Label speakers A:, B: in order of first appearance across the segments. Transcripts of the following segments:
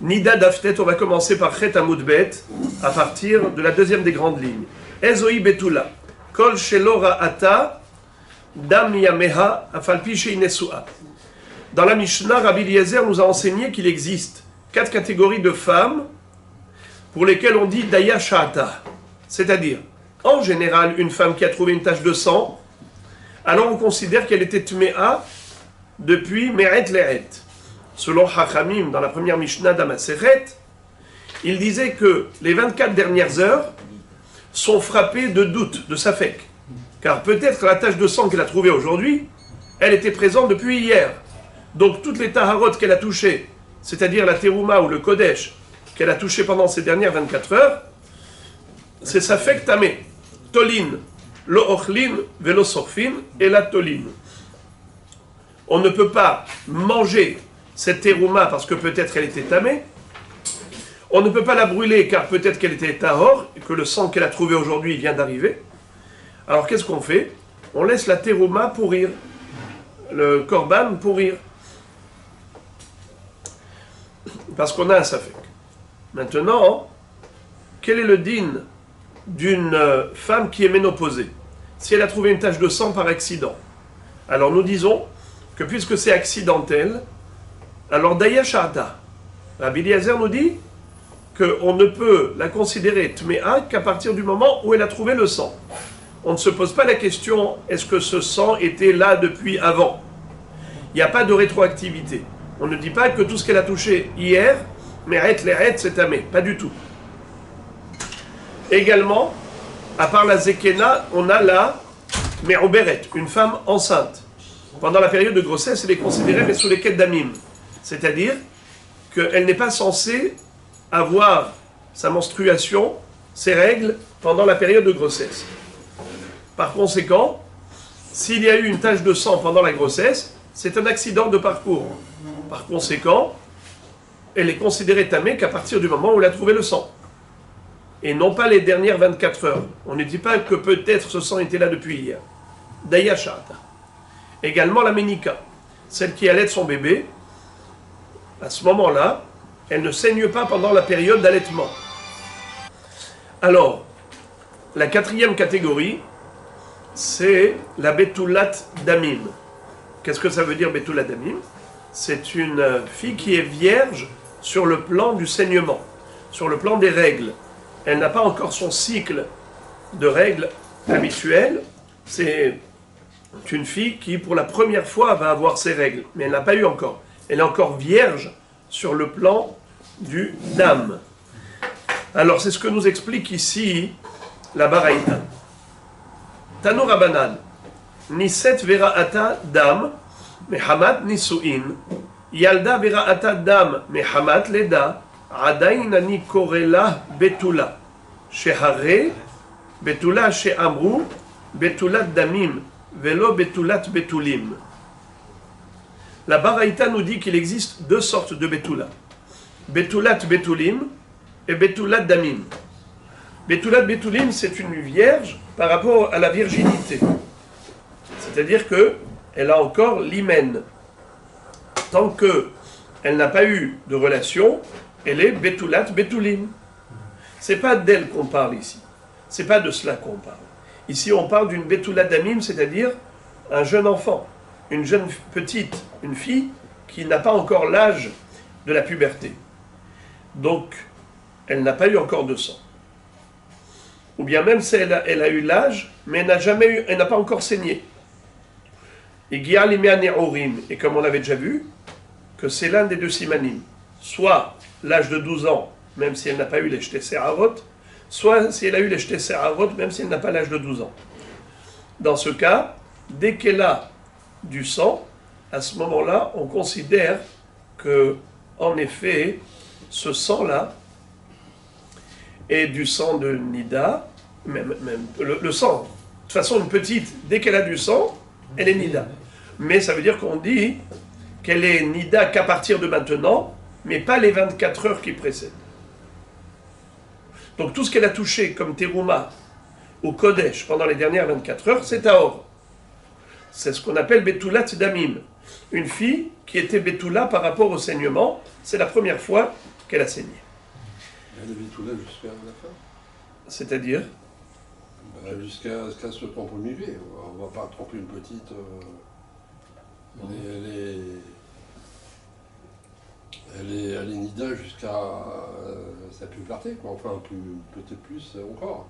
A: Nida Daftet, on va commencer par Chet Amoudbet, à partir de la deuxième des grandes lignes. Ezoi Betula, Kol Shelora Ata, Dam Yameha, Afalpi Sheinesua. Dans la Mishnah, Rabbi Eliezer nous a enseigné qu'il existe 4 catégories de femmes pour lesquelles on dit Daya Sha'ata. C'est-à-dire, en général, une femme qui a trouvé une tache de sang, alors on considère qu'elle était Tme'a depuis Me'et Le'et. Selon Chachamim, dans la première Mishnah d'Amaseret, il disait que les 24 dernières heures sont frappées de doute, de safek. Car peut-être que la tache de sang qu'elle a trouvée aujourd'hui, elle était présente depuis hier. Donc toutes les taharot qu'elle a touchées, c'est-à-dire la terouma ou le kodesh, qu'elle a touché pendant ces dernières 24 heures, c'est safek tamé. Tolin, lo ochlin, velo sorfin, et la tolin. On ne peut pas manger cette terouma parce que peut-être elle était tamée. On ne peut pas la brûler car peut-être qu'elle était tahor, et que le sang qu'elle a trouvé aujourd'hui vient d'arriver. Alors qu'est-ce qu'on fait? On laisse la terouma pourrir, le korban pourrir. Parce qu'on a un safek. Maintenant, quel est le din d'une femme qui est ménopausée? Si elle a trouvé une tache de sang par accident. Alors nous disons que puisque c'est accidentel, alors Daya Sha'ata. Rabbi Eliezer nous dit qu'on ne peut la considérer Tme'a qu'à partir du moment où elle a trouvé le sang. On ne se pose pas la question, est-ce que ce sang était là depuis avant? Il n'y a pas de rétroactivité. On ne dit pas que tout ce qu'elle a touché hier, Me'et Le'et, c'est tamé. Pas du tout. Également, à part la Zekena, on a la Me'oberet, une femme enceinte. Pendant la période de grossesse, elle est considérée mais sous les quêtes d'amim. C'est-à-dire qu'elle n'est pas censée avoir sa menstruation, ses règles, pendant la période de grossesse. Par conséquent, s'il y a eu une tache de sang pendant la grossesse, c'est un accident de parcours. Par conséquent, elle est considérée tamée qu'à partir du moment où elle a trouvé le sang. Et non pas les dernières 24 heures. On ne dit pas que peut-être ce sang était là depuis hier. Daya Sha'ata. Également la ménika, celle qui allait son bébé, à ce moment-là, elle ne saigne pas pendant la période d'allaitement. Alors, la 4e catégorie, c'est la Betulat Damim. Qu'est-ce que ça veut dire Betulat Damim? C'est une fille qui est vierge sur le plan du saignement, sur le plan des règles. Elle n'a pas encore son cycle de règles habituel. C'est une fille qui, pour la première fois, va avoir ses règles, mais elle n'a pas eu encore. Elle est encore vierge sur le plan du dam. Alors, c'est ce que nous explique ici la Baraïta. Tanu Rabanan, Niset Vera'ata Dam, Mehamat Nisuin, Yalda Vera'ata Dam, Mehamat Leda, Adain Ani Korela Betula, Shehare, Betula Shehamru, Betulat Damim, Velo Betulat Betulim. La Baraïta nous dit qu'il existe 2 sortes de Betula. Betulat Betulim et Betulat Damim. Betulat Betulim, c'est une vierge par rapport à la virginité. C'est-à-dire qu'elle a encore l'hymen. Tant qu'elle n'a pas eu de relation, elle est Betulat Betulim. C'est pas d'elle qu'on parle ici. C'est pas de cela qu'on parle. Ici, on parle d'une Betulat Damim, c'est-à-dire un jeune enfant. Une jeune petite, une fille qui n'a pas encore l'âge de la puberté. Donc, elle n'a pas eu encore de sang. Ou bien même si elle a eu l'âge, mais elle n'a pas encore saigné. Et et comme on l'avait déjà vu, que c'est l'un des 2 simanim. Soit l'âge de 12 ans, même si elle n'a pas eu les Shte Se'arot, soit si elle a eu les Shte Se'arot, même si elle n'a pas l'âge de 12 ans. Dans ce cas, dès qu'elle a du sang, à ce moment-là, on considère que, en effet, ce sang-là est du sang de Nida, même le sang. De toute façon, une petite, dès qu'elle a du sang, elle est Nida. Mais ça veut dire qu'on dit qu'elle est Nida qu'à partir de maintenant, mais pas les 24 heures qui précèdent. Donc tout ce qu'elle a touché comme terouma au Kodesh pendant les dernières 24 heures, c'est Tahor. C'est ce qu'on appelle Betulat Damim. Une fille qui était Betula par rapport au saignement, c'est la première fois qu'elle a saigné.
B: Elle avait tout là jusqu'à la fin.
A: C'est-à-dire
B: Jusqu'à ce qu'elle se trompe au milieu. On ne va pas tromper une petite. Elle est nida jusqu'à sa puberté, quoi. Enfin, peut-être plus encore.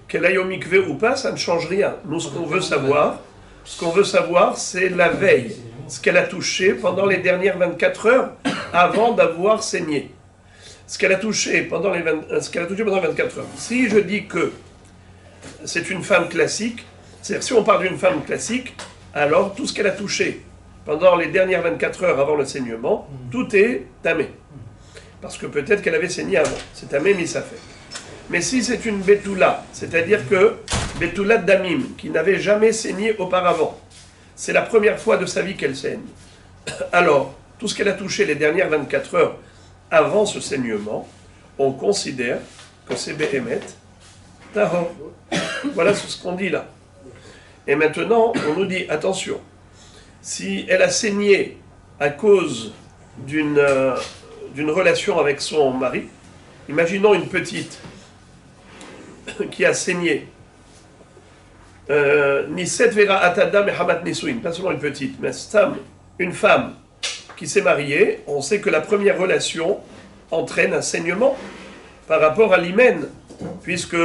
A: qu'elle aille au mikvé ou pas, ça ne change rien. Nous, ce qu'on veut savoir, c'est la veille, ce qu'elle a touché pendant les dernières 24 heures avant d'avoir saigné. Ce qu'elle a touché pendant les 24 heures. Si je dis que c'est une femme classique, c'est-à-dire si on parle d'une femme classique, alors tout ce qu'elle a touché pendant les dernières 24 heures avant le saignement, tout est tamé. Parce que peut-être qu'elle avait saigné avant. C'est tamé, mais ça fait. Mais si c'est une Betula, c'est-à-dire que Betula Damim, qui n'avait jamais saigné auparavant, c'est la première fois de sa vie qu'elle saigne. Alors, tout ce qu'elle a touché les dernières 24 heures avant ce saignement, on considère que c'est Behemet Tahor. Voilà ce qu'on dit là. Et maintenant, on nous dit, attention, si elle a saigné à cause d'une relation avec son mari, imaginons une petite qui a saigné, Niset Vera Atada Mehamat Nisuin, pas seulement une petite, mais une femme qui s'est mariée, on sait que la première relation entraîne un saignement par rapport à l'hymen, puisque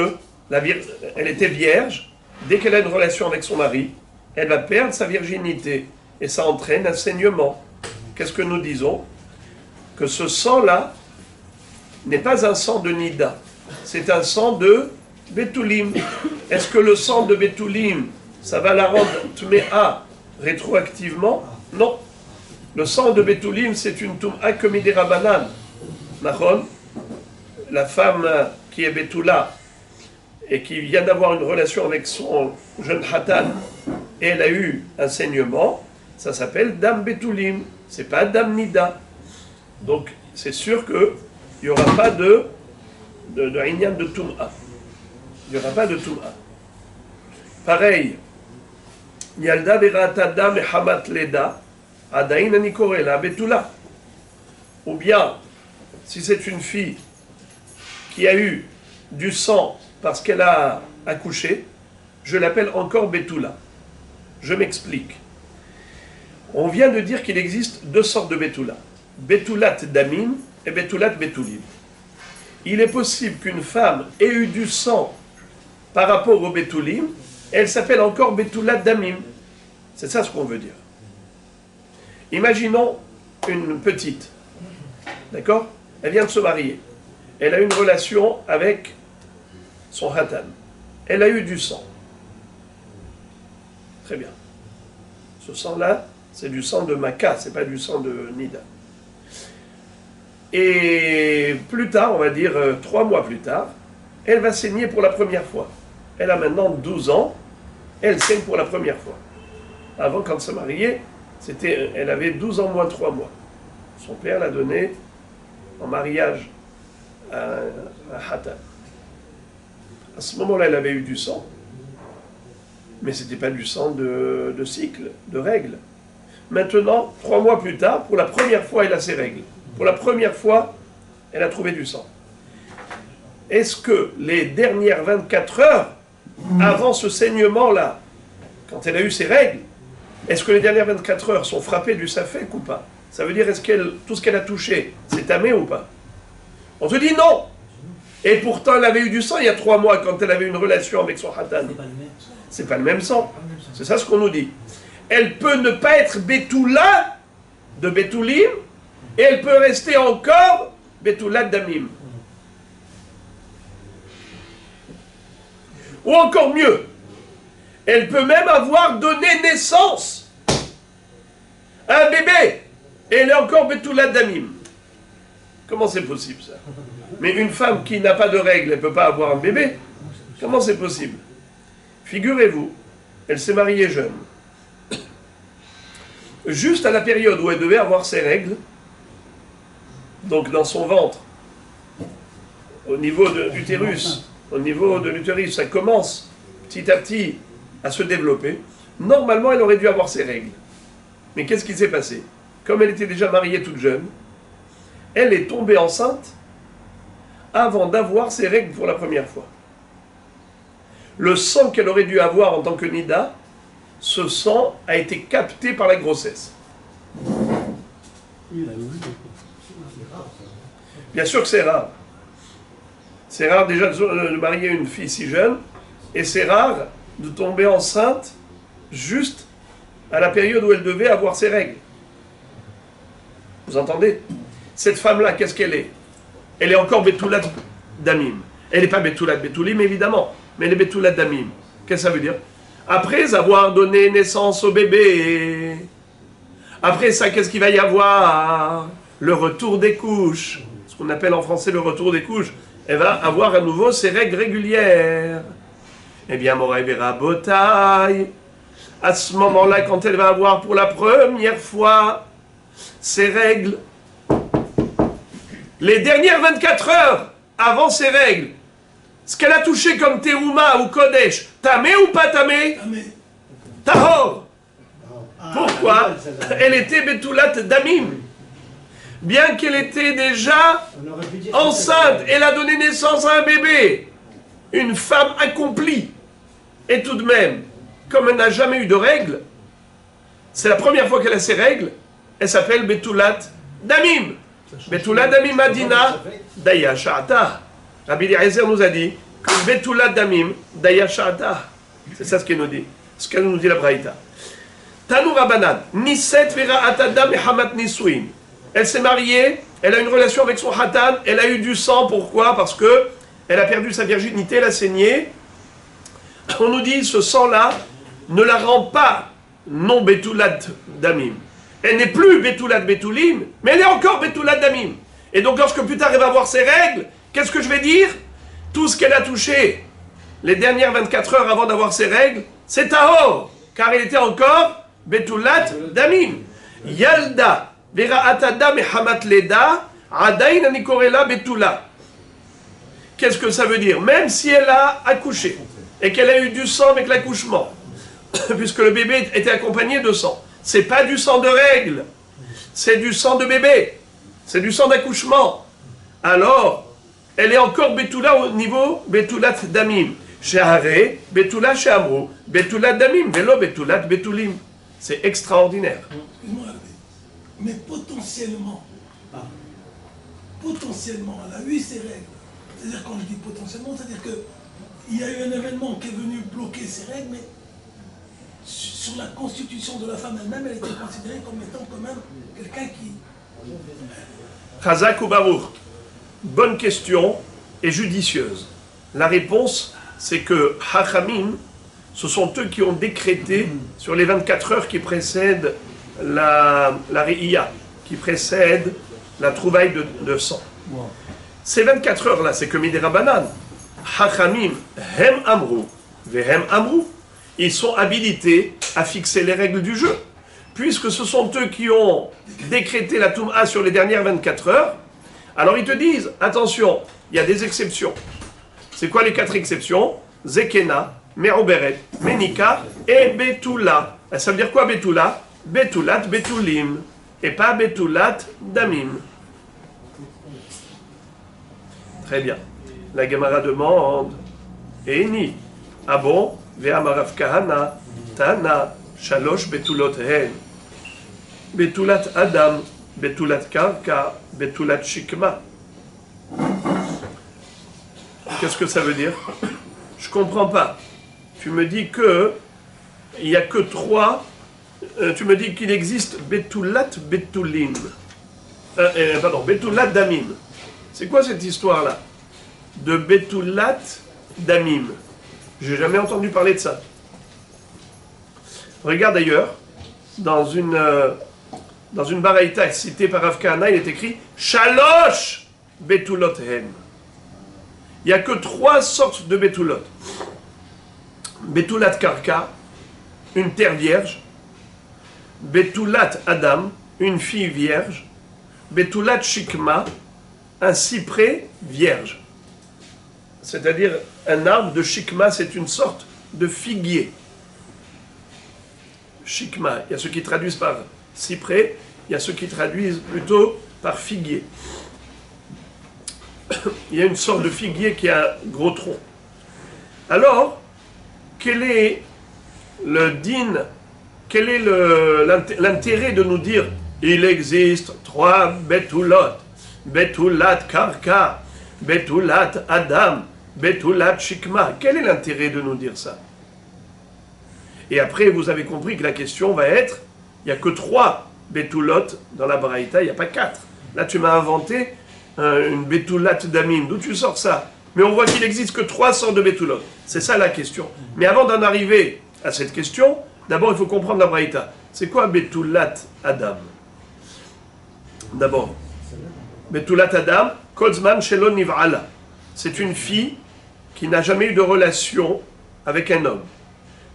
A: elle était vierge, dès qu'elle a une relation avec son mari, elle va perdre sa virginité, et ça entraîne un saignement. Qu'est-ce que nous disons? Que ce sang-là n'est pas un sang de Nida, c'est un sang de Betoulim. Est-ce que le sang de Betoulim, ça va la rendre Tméa rétroactivement? Non. Le sang de Betoulim, c'est une Tum'a comme des Rabanan. Nahon, la femme qui est Betoula et qui vient d'avoir une relation avec son jeune Hatan, et elle a eu un saignement, ça s'appelle Dam Betoulim, c'est pas Dam Nida. Donc c'est sûr qu'il n'y aura pas de Inyan de Tum'a. Il n'y aura pas de Tum'a. Pareil, Yalda Beratada Mehamat Leda, Adain Anikorela Betula. Ou bien, si c'est une fille qui a eu du sang parce qu'elle a accouché, je l'appelle encore Betula. Je m'explique. On vient de dire qu'il existe deux sortes de Betula. Betulat Damim et Betulat Betulim. Il est possible qu'une femme ait eu du sang par rapport au Betulim, elle s'appelle encore Betulat Damim. C'est ça ce qu'on veut dire. Imaginons une petite, d'accord? Elle vient de se marier. Elle a une relation avec son Hatan. Elle a eu du sang. Très bien. Ce sang-là, c'est du sang de Maca, c'est pas du sang de Nida. Et plus tard, on va dire 3 mois plus tard, elle va saigner pour la première fois. Elle a maintenant 12 ans, elle saigne pour la première fois. Avant, quand elle se mariait, elle avait 12 ans moins 3 mois. Son père l'a donnée en mariage à Hatan. À ce moment-là, elle avait eu du sang, mais ce n'était pas du sang de cycle, de règles. Maintenant, 3 mois plus tard, pour la première fois, elle a ses règles. Pour la première fois, elle a trouvé du sang. Est-ce que les dernières 24 heures, avant ce saignement-là, quand elle a eu ses règles, est-ce que les dernières 24 heures sont frappées du safek ou pas? Ça veut dire, est-ce tout ce qu'elle a touché, c'est tamé ou pas? On te dit non. Et pourtant, elle avait eu du sang il y a 3 mois, quand elle avait une relation avec son Hatan. C'est pas le même sang. C'est ça ce qu'on nous dit. Elle peut ne pas être Betula de Betoulim, et elle peut rester encore Betula Damim. Ou encore mieux, elle peut même avoir donné naissance à un bébé, et elle est encore Betula Damim. Comment c'est possible ça? Mais une femme qui n'a pas de règles, elle ne peut pas avoir un bébé. Comment c'est possible? Figurez-vous, elle s'est mariée jeune. Juste à la période où elle devait avoir ses règles, donc dans son ventre, au niveau de l'utérus, ça commence petit à petit à se développer. Normalement, elle aurait dû avoir ses règles. Mais qu'est-ce qui s'est passé? Comme elle était déjà mariée toute jeune, elle est tombée enceinte avant d'avoir ses règles pour la première fois. Le sang qu'elle aurait dû avoir en tant que Nida, ce sang a été capté par la grossesse. Bien sûr que c'est rare. C'est rare déjà de marier une fille si jeune, et c'est rare de tomber enceinte juste à la période où elle devait avoir ses règles. Vous entendez? Cette femme-là, qu'est-ce qu'elle est? Elle est encore Betoulat Damim. Elle n'est pas Betoulat Betoulim, évidemment, mais elle est Betoulat Damim. Qu'est-ce que ça veut dire? Après avoir donné naissance au bébé, après ça, qu'est-ce qu'il va y avoir? Le retour des couches. Ce qu'on appelle en français le retour des couches. Elle va avoir à nouveau ses règles régulières. Eh bien, Moraï Vera Botaï, à ce moment-là, quand elle va avoir pour la première fois ses règles, les dernières 24 heures avant ses règles, ce qu'elle a touché comme Terouma ou Kodesh, tamé ou pas tamé? Tahor. Pourquoi? Elle était Betoulat Damim. Bien qu'elle était déjà enceinte, elle a donné naissance à un bébé, une femme accomplie. Et tout de même, comme elle n'a jamais eu de règles, c'est la première fois qu'elle a ses règles, elle s'appelle Betoulat Damim. Betoulat Damim Madina Daya Sha'ata. Rabbi Eliezer nous a dit que Betoulat Damim Daya Sha'ata. C'est ça ce qu'elle nous dit. Ce qu'elle nous dit la Braïta. Tanou Rabbanan, Niset Vera Atadam et Hamat Nisouin. Elle s'est mariée, elle a une relation avec son Hatan, elle a eu du sang, pourquoi? Parce que elle a perdu sa virginité, elle a saigné. On nous dit, ce sang-là ne la rend pas non Betoulat Damim. Elle n'est plus Betoulat Betoulim, mais elle est encore Betoulat Damim. Et donc lorsque plus tard elle va voir ses règles, qu'est-ce que je vais dire? Tout ce qu'elle a touché les dernières 24 heures avant d'avoir ses règles, c'est Tahor, car elle était encore Betoulat Damim. Yalda, Vera Atada Mehamat Leda, Adain Anikorela Betula. Qu'est-ce que ça veut dire? Même si elle a accouché et qu'elle a eu du sang avec l'accouchement, puisque le bébé était accompagné de sang, c'est pas du sang de règle, c'est du sang de bébé, c'est du sang d'accouchement. Alors, elle est encore Betula au niveau Betoulat Damim. Shehare, Betula Shehamru, Betoulat Damim, Velo Betoulat Betoulim. C'est extraordinaire.
C: Excuse-moi, mais potentiellement, elle a eu ses règles. C'est-à-dire, quand je dis potentiellement, c'est-à-dire qu'il y a eu un événement qui est venu bloquer ses règles, mais sur la constitution de la femme elle-même, elle était considérée comme étant quand même quelqu'un qui...
A: Chazak ou Baruch. Bonne question et judicieuse. La réponse, c'est que Hachamim, ce sont eux qui ont décrété sur les 24 heures qui précèdent la Re'iyah, qui précèdent la trouvaille de sang. Ces 24 heures-là, c'est que Midera Banan. Hachamim, Hem Amru, Vehem Amru, ils sont habilités à fixer les règles du jeu. Puisque ce sont eux qui ont décrété la Toum'a sur les dernières 24 heures, alors ils te disent, attention, il y a des exceptions. C'est quoi les 4 exceptions? Zekena, Merouberet, Menika et Betula. Ça veut dire quoi Betula? Betoulat Betoulim, et pas Betoulat Damim. Très bien. La Gemara demande, Eni, ah bon? Ve'amarav Kahana, Tana, Shalosh Betulot Hen, Betoulat Adam, Betoulat Karka, Betoulat Shikma. Qu'est-ce que ça veut dire? Je comprends pas. Tu me dis que il n'y a que 3. Tu me dis qu'il existe Betoulat Betoulim. Pardon, Betoulat Damim. C'est quoi cette histoire-là? De Betoulat Damim. J'ai jamais entendu parler de ça. Regarde d'ailleurs, dans une baraïta citée par Rav Kahana, il est écrit Shalosh Betulot Hen. Il n'y a que 3 sortes de Betulot. Betoulat Karka, une terre vierge. Betoulat Adam, une fille vierge. Betoulat Shikma, un cyprès vierge. C'est-à-dire un arbre de Shikma, c'est une sorte de figuier. Shikma, il y a ceux qui traduisent par cyprès, il y a ceux qui traduisent plutôt par figuier. Il y a une sorte de figuier qui a un gros tronc. Alors, quel est le din, quel est l'intérêt de nous dire il existe 3 betulot, betulat karka, betulat adam, betulat shikma. Quel est l'intérêt de nous dire ça? Et après, vous avez compris que la question va être, il n'y a que 3 betulot dans la Baraïta, il n'y a pas 4. Là, tu m'as inventé une betulat damim. D'où tu sors ça? Mais on voit qu'il n'existe que 3 sortes de betulot. C'est ça la question. Mais avant d'en arriver à cette question, d'abord, il faut comprendre la Baraïta. C'est quoi betulat adam? D'abord, betulat adam, kozman shelo niv'ala. C'est une fille qui n'a jamais eu de relation avec un homme.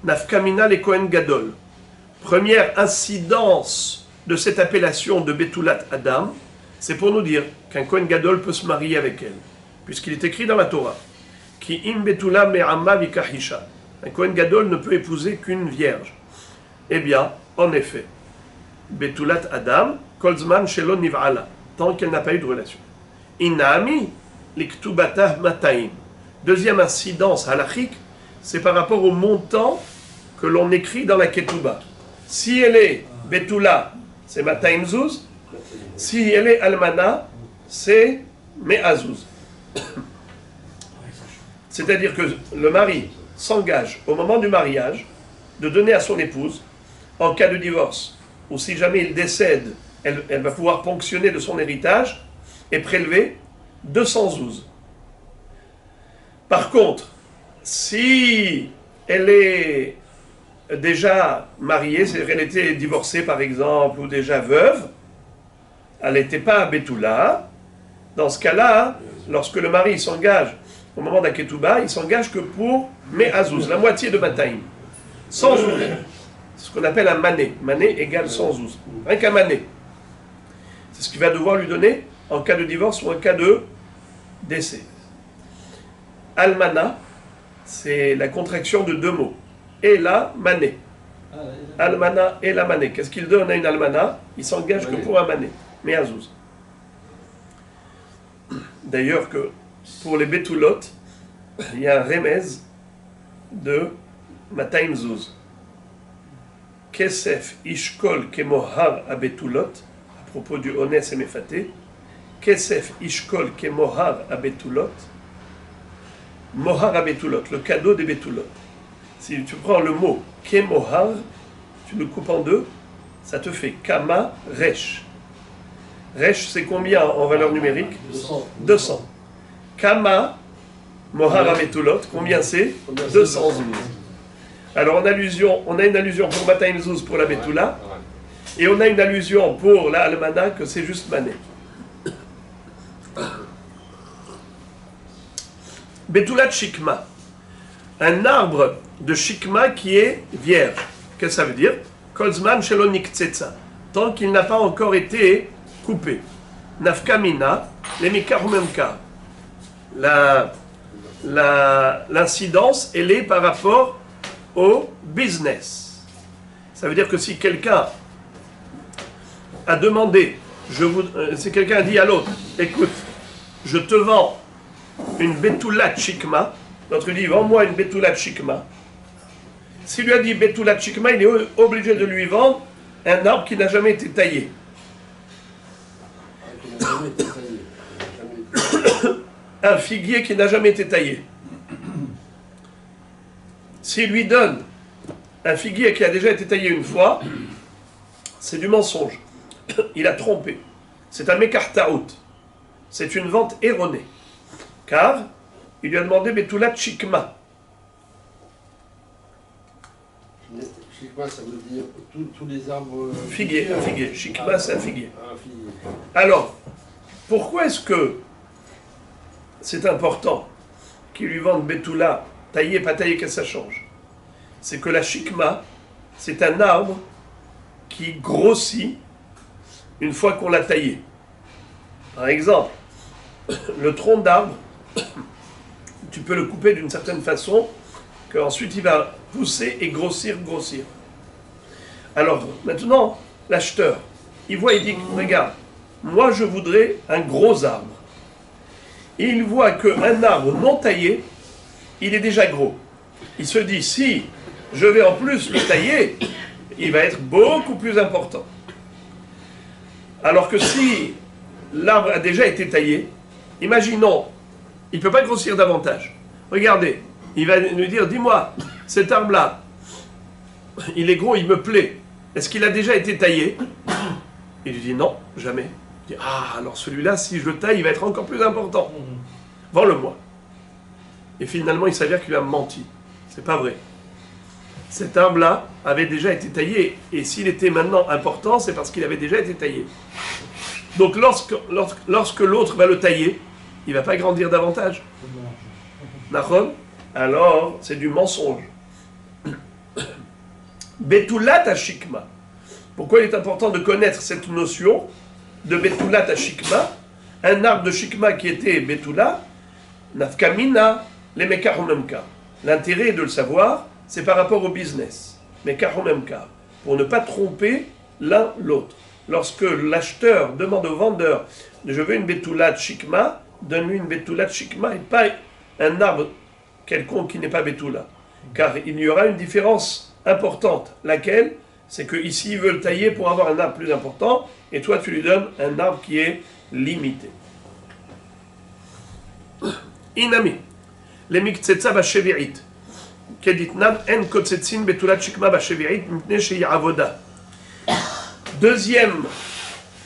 A: Nafkamina le Kohen Gadol. Première incidence de cette appellation de betulat adam, c'est pour nous dire qu'un Kohen Gadol peut se marier avec elle, puisqu'il est écrit dans la Torah Ki im betula me'amma vikahisha. Un Kohen Gadol ne peut épouser qu'une vierge. Eh bien, en effet, betulat adam, kolzman shelo niv'ala, tant qu'elle n'a pas eu de relation. Inami liktubatah mataim. Deuxième incidence halachique, c'est par rapport au montant que l'on écrit dans la ketouba. Si elle est betula, c'est mataim zuz. Si elle est almana, c'est me'azuz. C'est-à-dire que le mari s'engage au moment du mariage de donner à son épouse, en cas de divorce, ou si jamais il décède, elle va pouvoir ponctionner de son héritage et prélever 200 zouz. Par contre, si elle est déjà mariée, c'est-à-dire qu'elle était divorcée par exemple, ou déjà veuve, elle n'était pas à Betula, dans ce cas-là, lorsque le mari s'engage au moment de la ketouba, il s'engage que pour Me'azouz, la moitié de Mataïm, sans zouz. C'est ce qu'on appelle un mané. Mané égale 100 zouz. Rien qu'un mané. C'est ce qu'il va devoir lui donner en cas de divorce ou en cas de décès. Almana, c'est la contraction de 2 mots. Et la mané. Almana et la mané. Qu'est-ce qu'il donne à une almana? Il s'engage que pour un mané. Me'azouz. D'ailleurs que pour les betulot, il y a un remez de Mataim Zouz. Kesef ishkol kemohar abetulot, à propos du Ones et Mefaté. Kesef ishkol kemohar abetulot. Mohar abetulot, le cadeau des betulot. Si tu prends le mot kemohar, tu le coupes en 2, ça te fait kama resh. Resh, c'est combien en valeur numérique? 200. Kama, Mohar Abetulot, combien c'est? 200 zouz. Alors on a une allusion pour Mataim Zouz pour la Betula, et on a une allusion pour la Almana que c'est juste Mané. Betulat Shikma, un arbre de Shikma qui est vierge. Qu'est-ce que ça veut dire? Kolzman Shelonik Tsetsa, tant qu'il n'a pas encore été coupé. Nafkamina, lemikarumemka. L'incidence, elle est par rapport au business. Ça veut dire que si quelqu'un a demandé, si quelqu'un a dit à l'autre, écoute, je te vends une betulat shikma, l'autre dit, vends-moi une betulat shikma. S'il lui a dit betulat shikma, il est obligé de lui vendre un arbre qui n'a jamais été taillé. Un figuier qui n'a jamais été taillé. S'il lui donne un figuier qui a déjà été taillé une fois, c'est du mensonge. Il a trompé. C'est un mekartaout. C'est une vente erronée. Car il lui a demandé betulat shikma.
B: Shikma, ça veut dire tous les arbres.
A: Figuier, un figuier. Shikma, c'est un figuier.
B: Un figuier.
A: Alors, pourquoi est-ce que c'est important qu'ils lui vendent Betula, taillé, pas taillé, qu'est-ce que ça change? C'est que la shikma, c'est un arbre qui grossit une fois qu'on l'a taillé. Par exemple, le tronc d'arbre, tu peux le couper d'une certaine façon qu'ensuite il va pousser et grossir. Alors, maintenant, l'acheteur, il voit, il dit, regarde, moi je voudrais un gros arbre. Et il voit qu'un arbre non taillé, il est déjà gros. Il se dit, si je vais en plus le tailler, il va être beaucoup plus important. Alors que si l'arbre a déjà été taillé, imaginons, il ne peut pas grossir davantage. Regardez, il va nous dire, dis-moi, cet arbre-là, il est gros, il me plaît. Est-ce qu'il a déjà été taillé? Il lui dit non, jamais. Il dit, ah, alors celui-là, si je le taille, il va être encore plus important. Vends-le-moi. Et finalement, il s'avère qu'il a menti. C'est pas vrai. Cet arbre-là avait déjà été taillé. Et s'il était maintenant important, c'est parce qu'il avait déjà été taillé. Donc lorsque l'autre va le tailler, il ne va pas grandir davantage. Nachon? Alors, c'est du mensonge. Betulat hashikma. Pourquoi il est important de connaître cette notion de Betulat hashikma? Un arbre de shikma qui était Betula, nafkamina, les mekaromemka. L'intérêt de le savoir, c'est par rapport au business. Mekaromemka. Pour ne pas tromper l'un l'autre. Lorsque l'acheteur demande au vendeur, je veux une Betulat shikma, donne-lui une Betulat shikma et pas un arbre quelconque qui n'est pas Betula. Car il y aura une différence importante. Laquelle? C'est qu'ici, il veut le tailler pour avoir un arbre plus important, et toi, tu lui donnes un arbre qui est limité. Inami. Les miktetsa bashevi'it. Keditnam en kotsetsin betulat shikma bashevi'it mipne shei avoda. Deuxième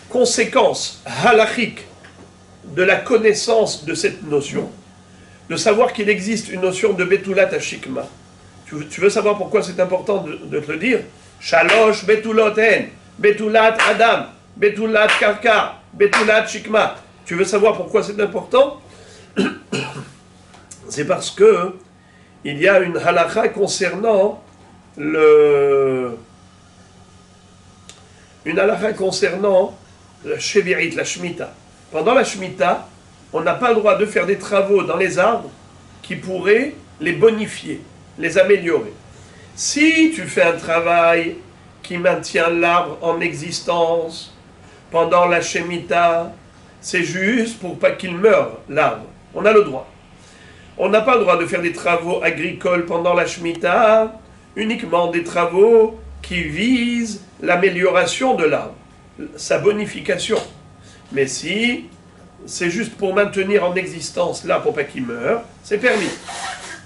A: conséquence halachique de la connaissance de cette notion, de savoir qu'il existe une notion de betulat hashikma. Tu veux savoir pourquoi c'est important de te le dire? Shalosh betulot en, betulat adam, betulat karka, betulat shikma. Tu veux savoir pourquoi c'est important? C'est parce que il y a une halakha concernant la shevi'it, la shmita. Pendant la shmita, on n'a pas le droit de faire des travaux dans les arbres qui pourraient les bonifier, les améliorer. Si tu fais un travail qui maintient l'arbre en existence pendant la shemitah, c'est juste pour pas qu'il meure, l'arbre. On a le droit. On n'a pas le droit de faire des travaux agricoles pendant la shemitah, uniquement des travaux qui visent l'amélioration de l'arbre, sa bonification. Mais si c'est juste pour maintenir en existence l'arbre pour pas qu'il meure, c'est permis.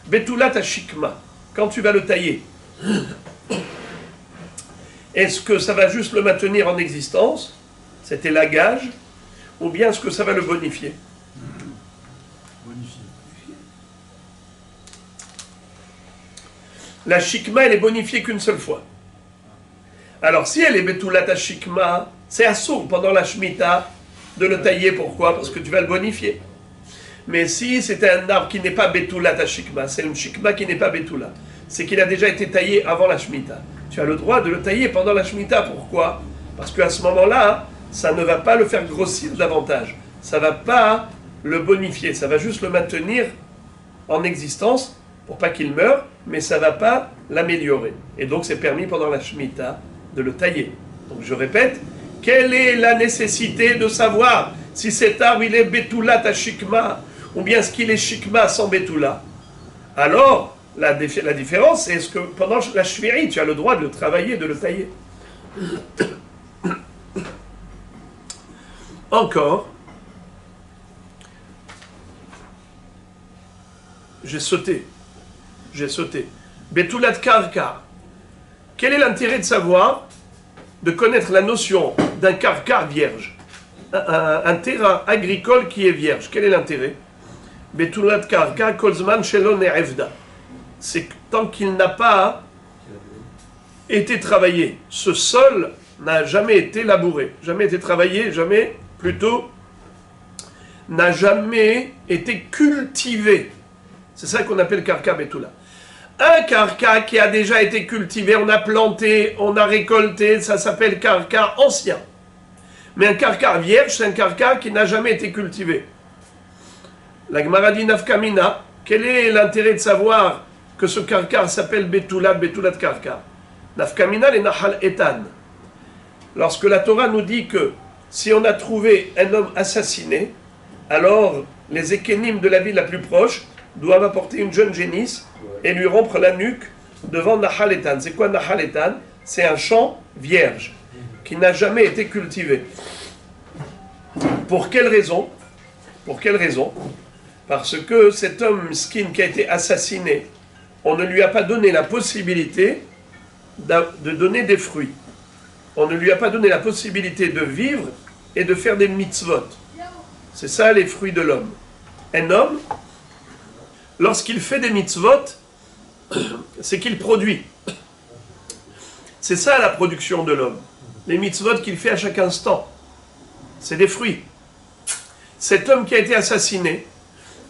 A: Betulat hashikma, quand tu vas le tailler, est-ce que ça va juste le maintenir en existence, cet élagage, ou bien est-ce que ça va le bonifier? La shikma, elle est bonifiée qu'une seule fois. Alors, si elle est betulat hashikma, c'est assourd pendant la shemitah de le tailler. Pourquoi? Parce que tu vas le bonifier. Mais si c'est un arbre qui n'est pas betulat hashikma, c'est une shikma qui n'est pas betula, c'est qu'il a déjà été taillé avant la shemitah. Tu as le droit de le tailler pendant la shemitah. Pourquoi? Parce qu'à ce moment-là, ça ne va pas le faire grossir davantage. Ça ne va pas le bonifier. Ça va juste le maintenir en existence pour pas qu'il meure, mais ça ne va pas l'améliorer. Et donc, c'est permis pendant la shemitah de le tailler. Donc, je répète, quelle est la nécessité de savoir si cet arbre, il est betulat hashikma, ou bien est-ce qu'il est shikma sans betula? Alors, la différence, c'est est-ce que pendant la shviri, tu as le droit de le travailler, de le tailler. Encore, j'ai sauté. Betulat karka. Quel est l'intérêt de savoir, de connaître la notion d'un karka vierge, un terrain agricole qui est vierge? Quel est l'intérêt? Betulat karka kolzman shelo ne'evda. C'est tant qu'il n'a pas été travaillé. Ce sol n'a jamais été labouré, jamais été travaillé, n'a jamais été cultivé. C'est ça qu'on appelle karka betula. Un karka qui a déjà été cultivé, on a planté, on a récolté, ça s'appelle karka ancien. Mais un karka vierge, c'est un karka qui n'a jamais été cultivé. La Gemara dit nafkamina. Quel est l'intérêt de savoir que ce karka s'appelle betulat karka? Nafkamina les nahal etan. Lorsque la Torah nous dit que si on a trouvé un homme assassiné, alors les ékénimes de la ville la plus proche doivent apporter une jeune génisse et lui rompre la nuque devant Nahal Etan. C'est quoi Nahal Etan? C'est un champ vierge qui n'a jamais été cultivé. Pour quelle raison? Pour quelle raison? Parce que cet homme skin qui a été assassiné, on ne lui a pas donné la possibilité de donner des fruits. On ne lui a pas donné la possibilité de vivre et de faire des mitzvot. C'est ça les fruits de l'homme. Un homme, lorsqu'il fait des mitzvot, c'est qu'il produit. C'est ça la production de l'homme. Les mitzvot qu'il fait à chaque instant, c'est des fruits. Cet homme qui a été assassiné,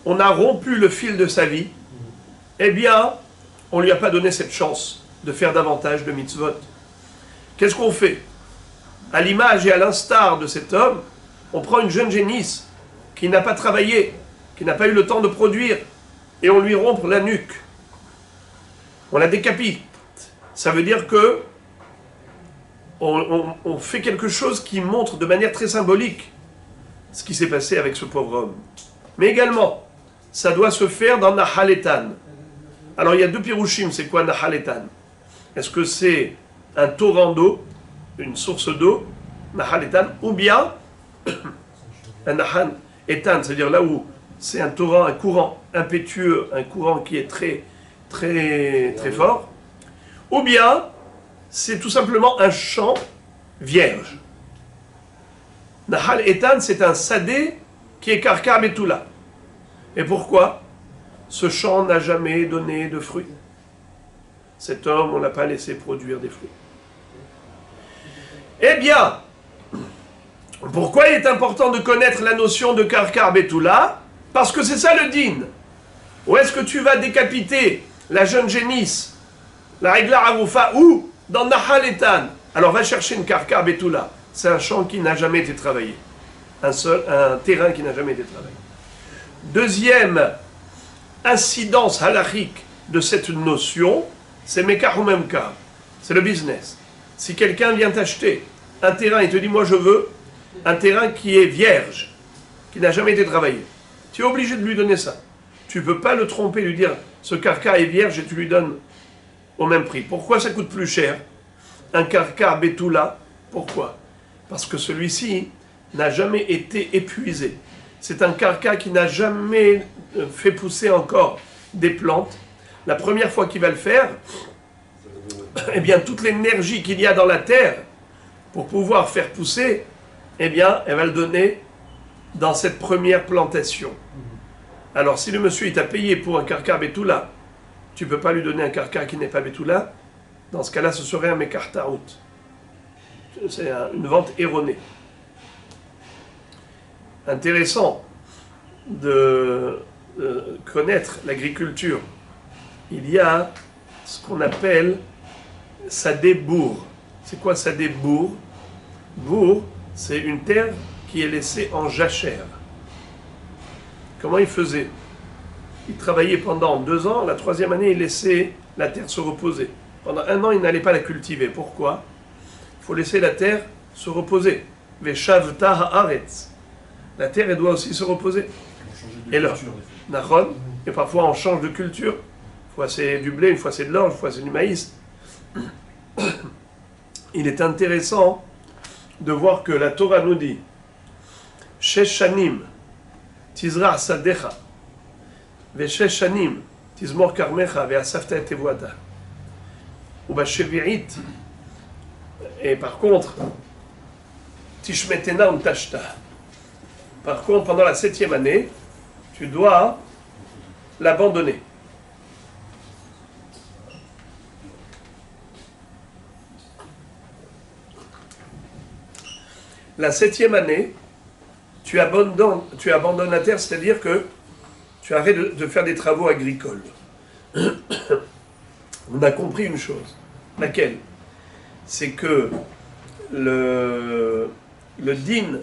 A: on a rompu le fil de sa vie, eh bien, on ne lui a pas donné cette chance de faire davantage de mitzvot. Qu'est-ce qu'on fait? À l'image et à l'instar de cet homme, on prend une jeune génisse qui n'a pas travaillé, qui n'a pas eu le temps de produire, et on lui rompt la nuque. On la décapite. Ça veut dire que on fait quelque chose qui montre de manière très symbolique ce qui s'est passé avec ce pauvre homme. Mais également, ça doit se faire dans Nahal Etan. Alors il y a deux pirouchim, c'est quoi Nahal Etan? Est-ce que c'est un torrent d'eau, une source d'eau, Nahal Etan, ou bien un Nahal Etan, c'est-à-dire là où c'est un torrent, un courant impétueux, un courant qui est très, très, très fort, ou bien c'est tout simplement un champ vierge. Nahal Etan, c'est un sadé qui est Karkar Betula. Et pourquoi? Ce champ n'a jamais donné de fruits. Cet homme, on n'a pas laissé produire des fruits. Eh bien, pourquoi il est important de connaître la notion de Karkar Betula? Parce que c'est ça le din. Où est-ce que tu vas décapiter la jeune génisse, la Regla Aroufa, ou dans Nahal Etan? Alors va chercher une Karkar Betula. C'est un champ qui n'a jamais été travaillé. Un terrain qui n'a jamais été travaillé. Deuxième incidence halachique de cette notion, c'est Mekar ou Memkar. C'est le business. Si quelqu'un vient t'acheter un terrain et te dit, moi je veux un terrain qui est vierge, qui n'a jamais été travaillé, tu es obligé de lui donner ça. Tu ne peux pas le tromper, lui dire, ce karka est vierge et tu lui donnes au même prix. Pourquoi ça coûte plus cher? Un karka Betula, pourquoi? Parce que celui-ci n'a jamais été épuisé. C'est un karka qui n'a jamais fait pousser encore des plantes. La première fois qu'il va le faire, eh bien, toute l'énergie qu'il y a dans la terre pour pouvoir faire pousser, eh bien, elle va le donner dans cette première plantation. Alors, si le monsieur il t'a payé pour un karka Betula, tu ne peux pas lui donner un karka qui n'est pas Betula. Dans ce cas-là, ce serait un mekartaout. C'est une vente erronée. Intéressant de connaître l'agriculture. Il y a ce qu'on appelle Sadé Bourg. C'est quoi Sadé Bourg? Bourg, c'est une terre qui est laissée en jachère. Comment il faisait? Il travaillait pendant 2 ans, la 3e année, il laissait la terre se reposer. Pendant 1 an, il n'allait pas la cultiver. Pourquoi? Il faut laisser la terre se reposer. Veshavta haaretz. La terre, elle doit aussi se reposer. Et là, et parfois on change de culture. Une fois c'est du blé, une fois c'est de l'orge, une fois c'est du maïs. Il est intéressant de voir que la Torah nous dit Shesh shanim tizra sadecha ve'shesh shanim tizmor karmecha ve'asafta et tevuata ou ba'shevi'it. Et par contre, tishmetena u'tashta. Par contre, pendant la 7e année, tu dois l'abandonner. La 7e année, tu abandonnes la terre, c'est-à-dire que tu arrêtes de faire des travaux agricoles. On a compris une chose. Laquelle? C'est que le din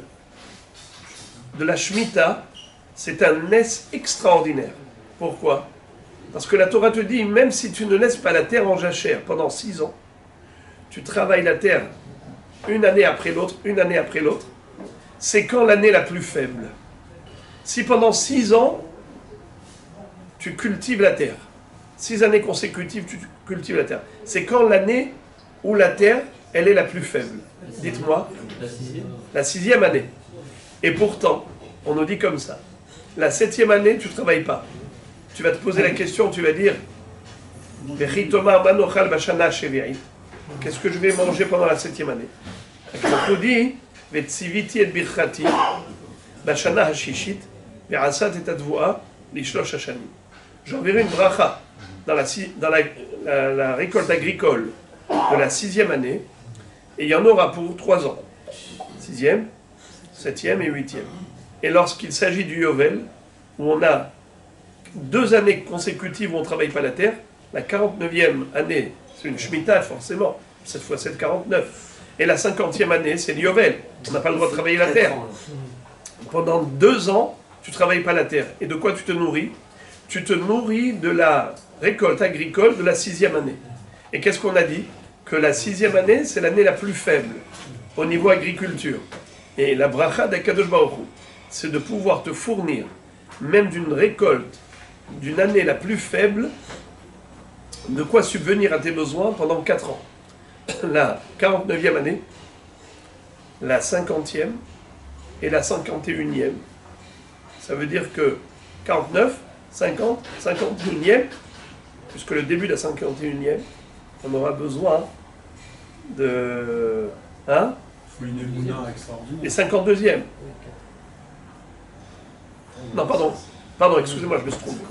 A: de la Shemitah, c'est un nes extraordinaire. Pourquoi? Parce que la Torah te dit, même si tu ne laisses pas la terre en jachère pendant 6 ans, tu travailles la terre une année après l'autre, c'est quand l'année la plus faible. Si pendant 6 ans, tu cultives la terre, 6 années consécutives, tu cultives la terre, c'est quand l'année où la terre, elle est la plus faible. Dites-moi. La 6e année. Et pourtant, on nous dit comme ça. La 7e année, tu ne travailles pas. Tu vas te poser la question, tu vas dire qu'est-ce que je vais manger pendant la 7e année? On dit j'enverrai une bracha dans la récolte agricole de la 6e année, et il y en aura pour 3 ans. 6e, 7e et 8e. Et lorsqu'il s'agit du Yovel, où on a 2 années consécutives où on ne travaille pas la terre, la 49e année, c'est une Shemitah forcément, cette fois c'est le 49. Et la 50e année, c'est le Yovel. On n'a pas le droit de travailler la terre. Pendant 2 ans, tu ne travailles pas la terre. Et de quoi tu te nourris? Tu te nourris de la récolte agricole de la 6e année. Et qu'est-ce qu'on a dit? Que la 6e année, c'est l'année la plus faible au niveau agriculture. Et la bracha d'Akadosh Baruch Hu, c'est de pouvoir te fournir, même d'une récolte, d'une année la plus faible, de quoi subvenir à tes besoins pendant 4 ans. La 49e année, la 50e et la 51e. Ça veut dire que 49, 50, 51e, puisque le début de la 51e, on aura besoin de... Hein?
D: Une émouna extraordinaire.
A: Et 52e. Non, pardon, excusez-moi, je me suis trompé.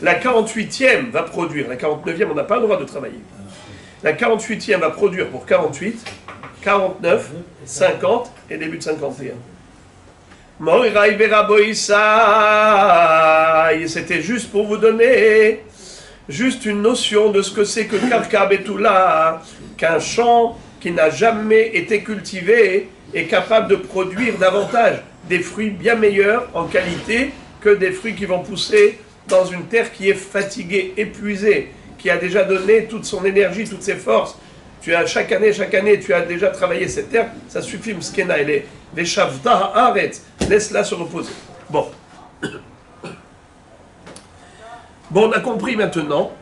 A: La 48e va produire, la 49e, on n'a pas le droit de travailler. La 48e va produire pour 48, 49, 50 et début de 51. Moiraï Beraboïsaï, c'était juste pour vous donner juste une notion de ce que c'est que Karka Betula, qu'un champ qui n'a jamais été cultivé est capable de produire davantage des fruits bien meilleurs en qualité que des fruits qui vont pousser dans une terre qui est fatiguée, épuisée, qui a déjà donné toute son énergie, toutes ses forces. Tu as chaque année, tu as déjà travaillé cette terre, ça suffit, Mskena, elle est Veshavda Haaretz, laisse-la se reposer. Bon, on a compris maintenant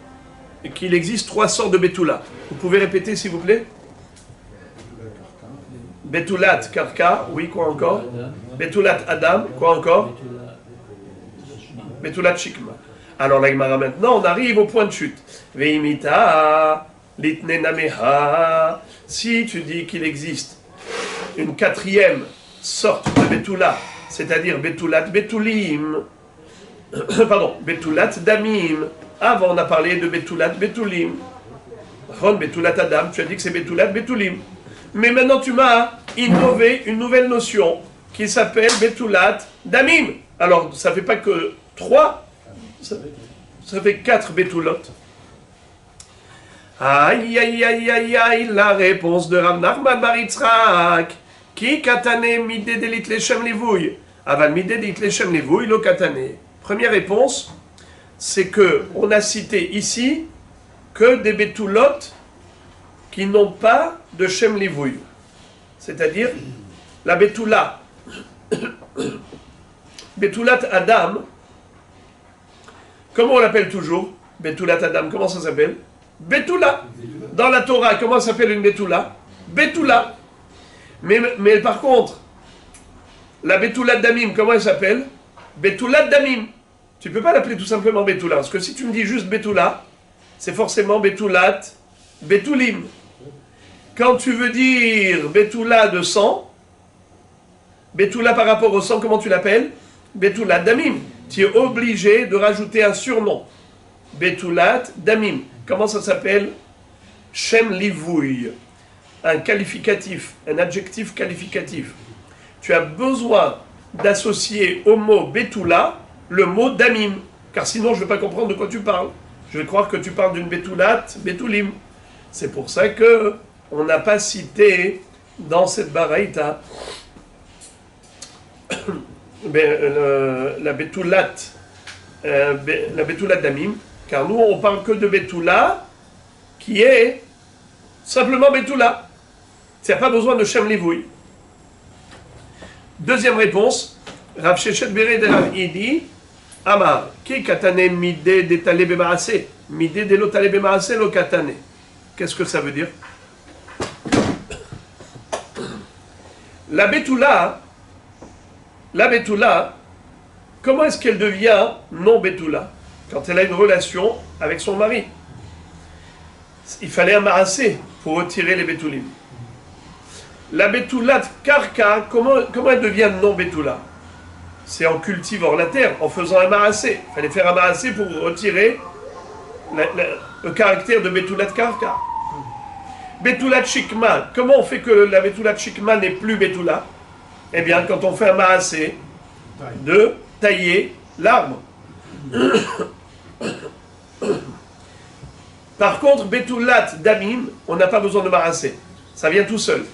A: qu'il existe 3 sortes de Betula. Vous pouvez répéter, s'il vous plaît? Betulat Karka, oui, quoi encore? Betulat Adam, quoi encore? Betulat Shikma. Alors la Gemara maintenant, on arrive au point de chute. Veimita, litnenameha. Si tu dis qu'il existe une 4e sorte de Betula, c'est-à-dire Betulat Betulim, pardon, Betulat Damim. Avant on a parlé de Betulat Betulim. Betulat Adam, tu as dit que c'est Betulat Betulim. Mais maintenant tu m'as innové une nouvelle notion qui s'appelle Betulat Damim. Alors ça ne fait pas que 3, ça fait 4 Betulot. Aïe, aïe, aïe, aïe, aïe, la réponse de Rav Nachman bar Yitzchak. Qui katane midé delit leshem livouy? Aval midé delit leshem livouy lo katane. Première réponse, c'est que on a cité ici que des Betulot qui n'ont pas de Shem Livouy. C'est-à-dire la Betula. Betulat Adam, comment on l'appelle toujours? Betulat Adam, comment ça s'appelle? Betula. Dans la Torah, comment s'appelle une Betula? Betula. Mais par contre, la Betulat Damim, comment elle s'appelle? Betulat Damim. Tu ne peux pas l'appeler tout simplement Betula, parce que si tu me dis juste Betula, c'est forcément Betulat Betulim. Quand tu veux dire Betula de sang, Betula par rapport au sang, comment tu l'appelles? Betulat Damim. Tu es obligé de rajouter un surnom. Betulat Damim. Comment ça s'appelle? Shem Livouy. Un qualificatif, un adjectif qualificatif. Tu as besoin d'associer au mot Betula le mot Damim. Car sinon, je ne vais pas comprendre de quoi tu parles. Je vais croire que tu parles d'une Betulat Betulim. C'est pour ça que on n'a pas cité dans cette baraïta la Betulat Damim, car nous on parle que de Betula qui est simplement Betula. Il n'y a pas besoin de Shem Livouy. Deuxième réponse, Rav Sheshet Bered Rav Idi, Amar, qui katane midé d'étalé bemaase, midé de l'otalé bemaase lo katane. Qu'est-ce que ça veut dire? La Betula, comment est-ce qu'elle devient non Betula? Quand elle a une relation avec son mari. Il fallait un marassé pour retirer les Betulim. La Betulat Karka, comment elle devient non Betula? C'est en cultivant la terre, en faisant un marassé. Il fallait faire un marassé pour retirer le caractère de Betulat Karka. Betulat Shikma, comment on fait que la Betulat Shikma n'est plus Betula? Eh bien, quand on fait un marassé de tailler l'arbre. Par contre, Betulat Damim, on n'a pas besoin de marassé. Ça vient tout seul.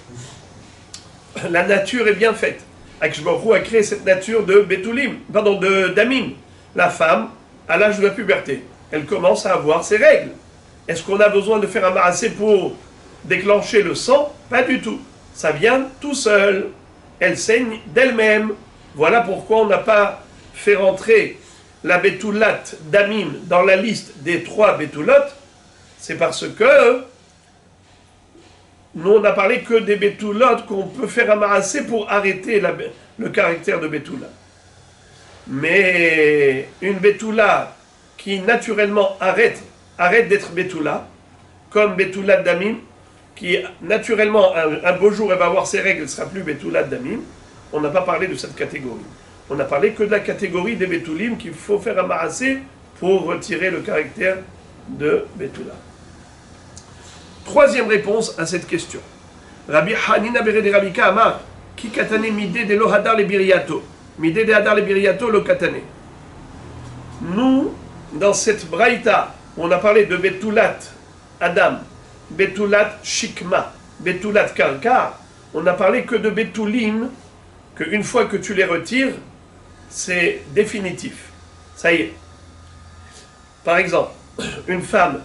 A: La nature est bien faite. Akshbaru a créé cette nature de Betulim, pardon, de Damim. La femme, à l'âge de la puberté, elle commence à avoir ses règles. Est-ce qu'on a besoin de faire un marassé pour déclencher le sang? Pas du tout. Ça vient tout seul. Elle saigne d'elle-même. Voilà pourquoi on n'a pas fait rentrer la Betulat Damim dans la liste des 3 Betulot. C'est parce que nous, on n'a parlé que des Betulot qu'on peut faire amarasser pour arrêter le caractère de Betula. Mais une Betula qui naturellement arrête d'être Betula, comme Betula Damim, qui naturellement, un beau jour, elle va avoir ses règles, elle ne sera plus Betula Damim, on n'a pas parlé de cette catégorie. On n'a parlé que de la catégorie des Betulim qu'il faut faire amarasser pour retirer le caractère de Betula. Troisième réponse à cette question. Rabbi Hanina Bered Rabika Amar, qui katane midé de lo hadar le biriato. Midé de hadar le biriato lo katane. Nous, dans cette braïta, on a parlé de Betulat Adam, Betulat Shikma, Betulat Karka, on n'a parlé que de Betulim, qu'une fois que tu les retires, c'est définitif. Ça y est. Par exemple, une femme,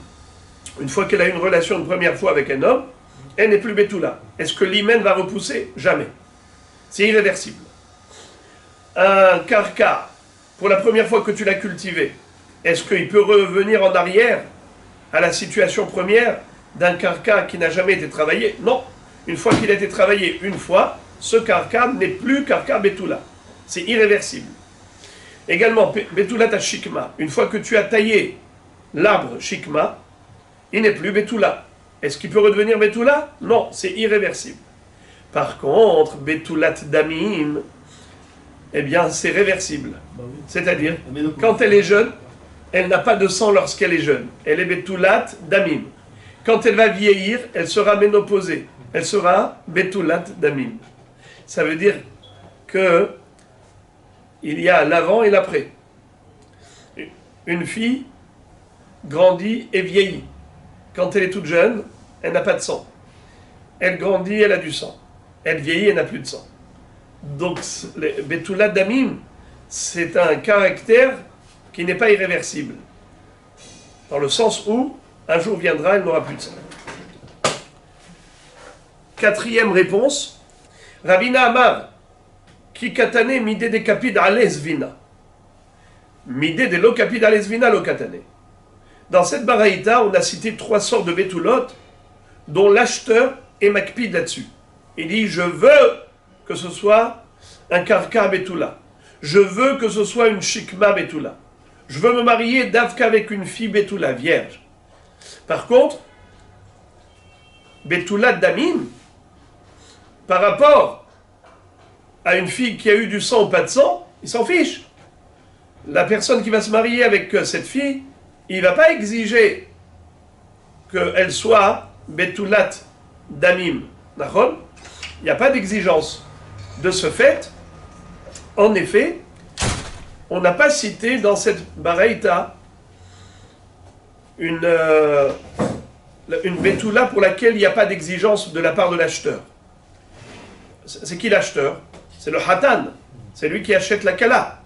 A: une fois qu'elle a eu une relation une première fois avec un homme, elle n'est plus Betula. Est-ce que l'hymen va repousser? Jamais. C'est irréversible. Un karka, pour la première fois que tu l'as cultivé, est-ce qu'il peut revenir en arrière à la situation première d'un karka qui n'a jamais été travaillé? Non. Une fois qu'il a été travaillé une fois, ce karka n'est plus karka Betula. C'est irréversible. Également, Betulat Shikma, une fois que tu as taillé l'arbre Shikma, il n'est plus Betula. Est-ce qu'il peut redevenir Betula? Non, c'est irréversible. Par contre, Betulat Damim, eh bien, c'est réversible. C'est-à-dire, quand elle est jeune, elle n'a pas de sang lorsqu'elle est jeune. Elle est Betulat Damim. Quand elle va vieillir, elle sera ménopausée. Elle sera Betulat Damim. Ça veut dire que il y a l'avant et l'après. Une fille grandit et vieillit. Quand elle est toute jeune, elle n'a pas de sang. Elle grandit, elle a du sang. Elle vieillit, elle n'a plus de sang. Donc, Betulat Damim, c'est un caractère qui n'est pas irréversible. Dans le sens où, un jour viendra, elle n'aura plus de sang. Quatrième réponse, Ravina Amar, qui katane midé de kapid alesvina. Midé de lo kapid alesvina lo katane. Dans cette baraïta, on a cité 3 sortes de Betulot, dont l'acheteur est makpid là-dessus. Il dit, je veux que ce soit un karka Betula. Je veux que ce soit une shikma Betula. Je veux me marier d'Avka avec une fille Betula, vierge. Par contre, Betulat Damim, par rapport à une fille qui a eu du sang ou pas de sang, il s'en fiche. La personne qui va se marier avec cette fille, il ne va pas exiger qu'elle soit Betulat Damim. D'accord? Il n'y a pas d'exigence. De ce fait, en effet, on n'a pas cité dans cette baraïta une Betula pour laquelle il n'y a pas d'exigence de la part de l'acheteur. C'est qui l'acheteur? C'est le Hatan. C'est lui qui achète la Kala.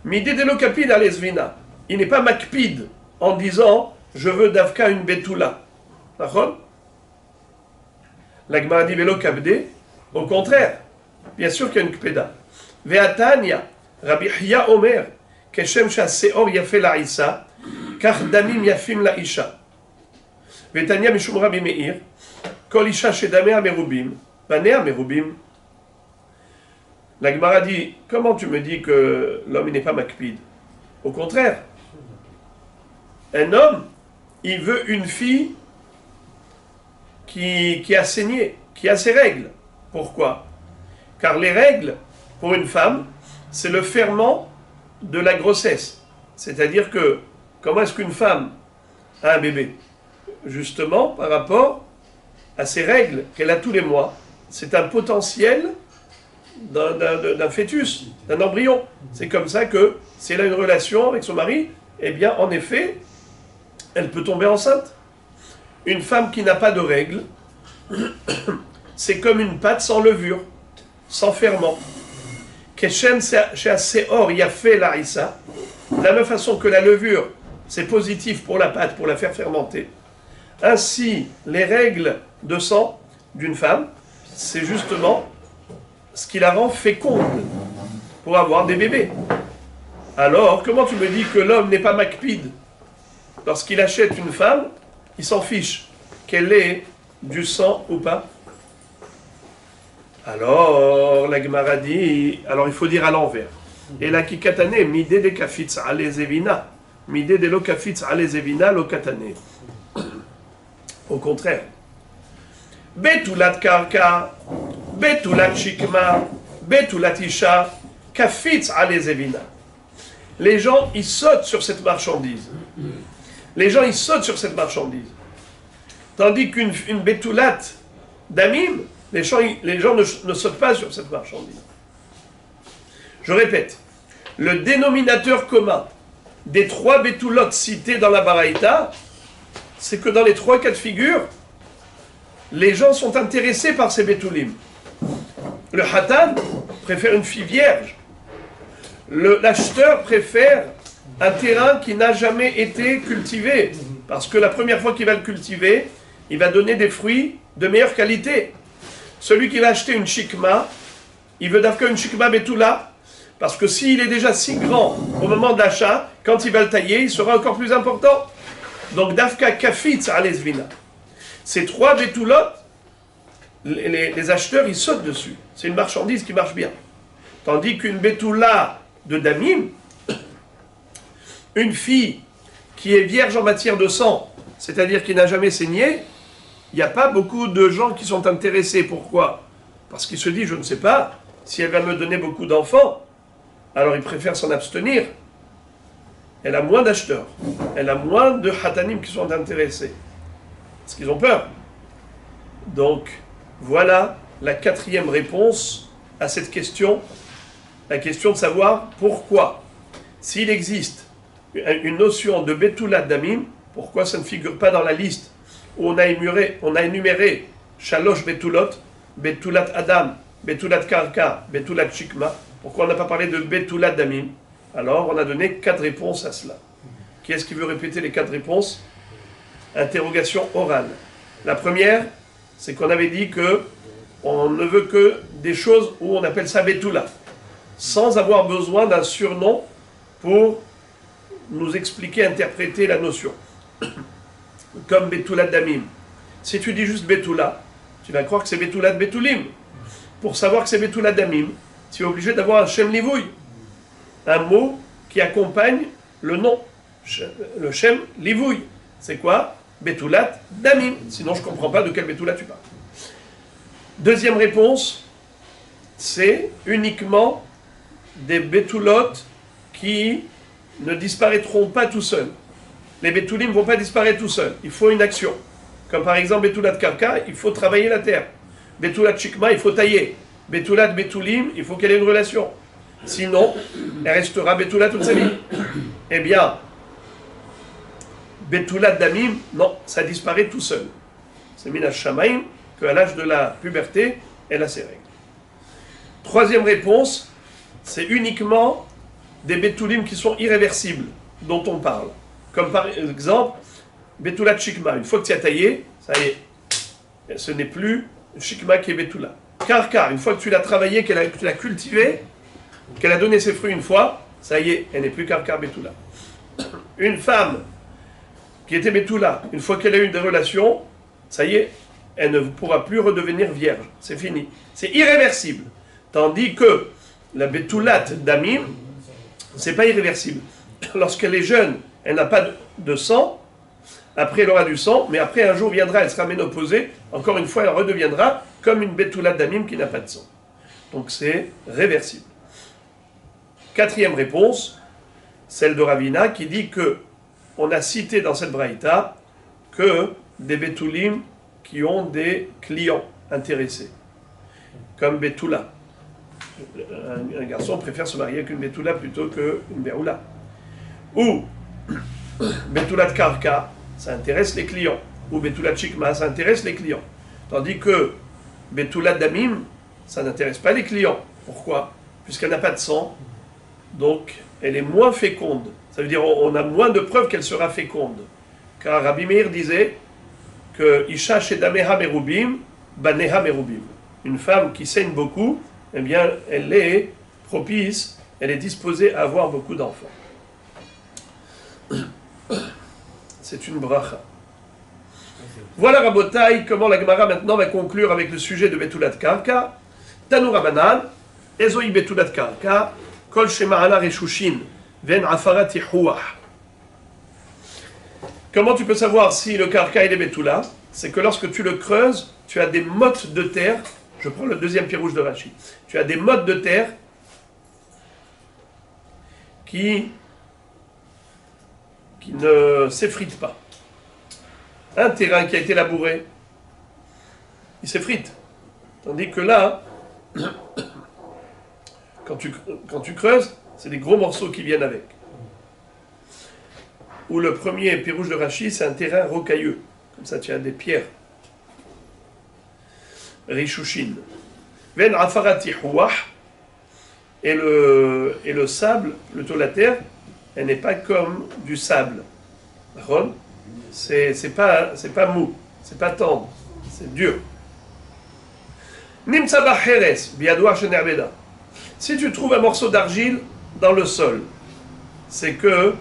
A: Midé de l'okapid alesvina. Il n'est pas makpid en disant je veux d'Avka une Betula. D'accord? La Gemara dit velo kabde. Au contraire, Bien sûr qu'il y a une kpeda. Ve'atanya, Rabbi Hiya Omer, Keshem Shaseor Yafé la Isa, Kach Damim Yafim la Isha. Ve'tanya Mishum Rabbi Meir, Kol Isha Shedamea Merubim, Banea Merubim. La Gemara dit, comment tu me dis que l'homme il n'est pas makpid? Au contraire, un homme, il veut une fille qui a saigné, qui a ses règles. Pourquoi? Car les règles, pour une femme, c'est le ferment de la grossesse. C'est-à-dire que, comment est-ce qu'une femme a un bébé? Justement, par rapport à ses règles qu'elle a tous les mois. C'est un potentiel d'un fœtus, d'un embryon. C'est comme ça que, si elle a une relation avec son mari, eh bien, en effet, elle peut tomber enceinte. Une femme qui n'a pas de règles, c'est comme une pâte sans levure, sans ferment. Keshem she'aseor yafé l'arissa. De la même façon que la levure, c'est positif pour la pâte, pour la faire fermenter. Ainsi, les règles de sang d'une femme, c'est justement ce qui la rend féconde pour avoir des bébés. Alors, comment tu me dis que l'homme n'est pas makpid? Lorsqu'il achète une femme, il s'en fiche qu'elle ait du sang ou pas. Alors, la Gemara dit, alors il faut dire à l'envers. Et la kikatane, midé de kafitz ale zevina, midé de lo kafitz ale zevina lo katane. Au contraire. Betulat karka, betulat shikma, betulat isha, kafitz ale zevina. Les gens, ils sautent sur cette marchandise. Les gens, ils sautent sur cette marchandise. Tandis qu'une betulat damim, les gens ne sautent pas sur cette marchandise. Je répète, le dénominateur commun des trois betulotes cités dans la Baraïta, c'est que dans les trois cas de figure, les gens sont intéressés par ces betulim. Le hatan préfère une fille vierge. L'acheteur préfère un terrain qui n'a jamais été cultivé. Parce que la première fois qu'il va le cultiver, il va donner des fruits de meilleure qualité. Celui qui va acheter une shikma, il veut d'abord une shikma betula, parce que s'il est déjà si grand au moment d'achat, quand il va le tailler, il sera encore plus important. Donc Dafka Kafitz Alesvina. Ces trois betulotes, les acheteurs, ils sautent dessus. C'est une marchandise qui marche bien. Tandis qu'une betula de Damim, une fille qui est vierge en matière de sang, c'est-à-dire qui n'a jamais saigné, il n'y a pas beaucoup de gens qui sont intéressés. Pourquoi? Parce qu'il se dit, je ne sais pas, si elle va me donner beaucoup d'enfants, alors il préfère s'en abstenir. Elle a moins d'acheteurs. Elle a moins de hatanim qui sont intéressés. Parce qu'ils ont peur. Donc, voilà la quatrième réponse à cette question. La question de savoir pourquoi, s'il existe une notion de betulat damim, pourquoi ça ne figure pas dans la liste où on a énuméré Shalosh betulot, betulat adam, betulat karka, betulat shikma. Pourquoi on n'a pas parlé de betulat damim? Alors on a donné 4 réponses à cela. Qui est-ce qui veut répéter les 4 réponses? Interrogation orale. La première, c'est qu'on avait dit que on ne veut que des choses où on appelle ça betula, sans avoir besoin d'un surnom pour nous expliquer, interpréter la notion. Comme Betulat Damim. Si tu dis juste Betula, tu vas croire que c'est Betulat Betulim. Pour savoir que c'est Betulat Damim, tu es obligé d'avoir un Shem Livouy, un mot qui accompagne le nom. Le Shem Livouy. C'est quoi? Betulat Damim. Sinon, je ne comprends pas de quel Betula tu parles. Deuxième réponse, c'est uniquement des Betulotes qui ne disparaîtront pas tout seuls. Les Betulim ne vont pas disparaître tout seuls. Il faut une action. Comme par exemple Betulat Karka, il faut travailler la terre. Betulat Shikma, il faut tailler. Betulat Betulim, il faut qu'elle ait une relation. Sinon, elle restera Betulat toute sa vie. Eh bien, Betulat Damim, non, ça disparaît tout seul. C'est Minash Shamaim qu'à l'âge de la puberté, elle a ses règles. Troisième réponse, c'est uniquement des Betulim qui sont irréversibles, dont on parle. Comme par exemple, Betulat Shikma. Une fois que tu as taillé, ça y est. Ce n'est plus Shikma qui est Betula. Karka, une fois que tu l'as travaillé, que tu l'as cultivé, qu'elle a donné ses fruits une fois, ça y est, elle n'est plus Karka Betula. Une femme qui était Betula, une fois qu'elle a eu des relations, ça y est, elle ne pourra plus redevenir vierge. C'est fini. C'est irréversible. Tandis que la Betulat Damim, c'est pas irréversible. Lorsqu'elle est jeune, elle n'a pas de sang, après elle aura du sang, mais après un jour viendra, elle sera ménopausée, encore une fois elle redeviendra comme une Betulat Damim qui n'a pas de sang. Donc c'est réversible. Quatrième réponse, celle de Ravina qui dit que on a cité dans cette braïta que des Betulim qui ont des clients intéressés, comme Betula. Un garçon préfère se marier avec une Betula plutôt qu'une Beoula. Ou Betulat Karka, ça intéresse les clients. Ou Betulat Chikma, ça intéresse les clients. Tandis que Betulat Damim, ça n'intéresse pas les clients. Pourquoi? Puisqu'elle n'a pas de sang, donc elle est moins féconde. Ça veut dire on a moins de preuves qu'elle sera féconde. Car Rabbi Meir disait que Isha Shedameha Merubim, Baneha Merubim. Une femme qui saigne beaucoup, eh bien, elle est propice, elle est disposée à avoir beaucoup d'enfants. C'est une bracha. Voilà Rabotai, comment la Gemara maintenant va conclure avec le sujet de Betulat Karka. Tanu Rabanan, Ezoi Betulat Karka, Kol Shema'ala Reshushin, Ven Afarat Yehuah. Comment tu peux savoir si le Karka est Betula? C'est que lorsque tu le creuses, tu as des mottes de terre. Je prends le deuxième pirouge de Rashi. Tu as des mottes de terre qui ne s'effritent pas. Un terrain qui a été labouré, il s'effrite. Tandis que là, quand tu creuses, c'est des gros morceaux qui viennent avec. Ou le premier pirouge de Rashi, c'est un terrain rocailleux. Comme ça, tu as des pierres. Rishushin. Ven afarati huwah. Et le sable, plutôt la terre, elle n'est pas comme du sable. C'est pas mou, c'est pas tendre, c'est dur. Nimtzaba heres, biadoua shenerbeda. Si tu trouves un morceau d'argile dans le sol, c'est que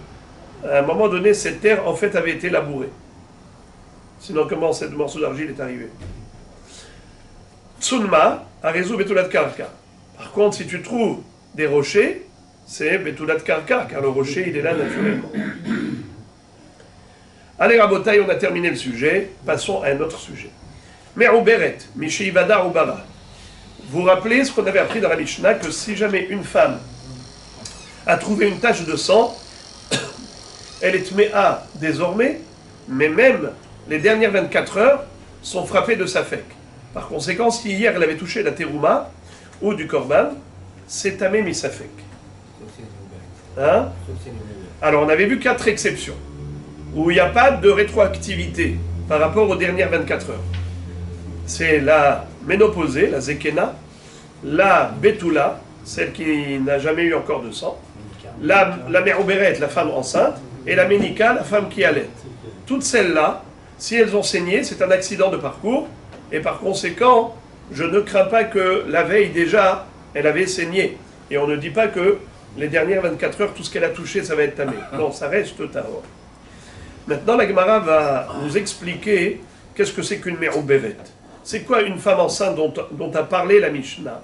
A: à un moment donné, cette terre en fait avait été labourée. Sinon, comment ce morceau d'argile est arrivé? Tsunma, Arezu Betulat Karka. Par contre, si tu trouves des rochers, c'est Betulat Karka, car le rocher, il est là naturellement. Allez, Rabotai, on a terminé le sujet. Passons à un autre sujet. Me'uberet, Mishiivada Ubara. Vous rappelez ce qu'on avait appris dans la Mishnah, que si jamais une femme a trouvé une tache de sang, elle est tméa désormais, mais même les dernières 24 heures sont frappées de safek. Par conséquent, si hier elle avait touché la terouma ou du korban, c'est tamé mi safek. Hein? Alors on avait vu 4 exceptions, où il n'y a pas de rétroactivité par rapport aux dernières 24 heures. C'est la ménopausée, la zekena, la betula, celle qui n'a jamais eu encore de sang, la merouberet, la femme enceinte, et la ménika, la femme qui allait. Toutes celles-là, si elles ont saigné, c'est un accident de parcours, et par conséquent, je ne crains pas que la veille déjà, elle avait saigné. Et on ne dit pas que les dernières 24 heures, tout ce qu'elle a touché, ça va être tamé. Non, ça reste tahor. Maintenant, la Gemara va nous expliquer qu'est-ce que c'est qu'une merouberet. C'est quoi une femme enceinte dont a parlé la Mishnah?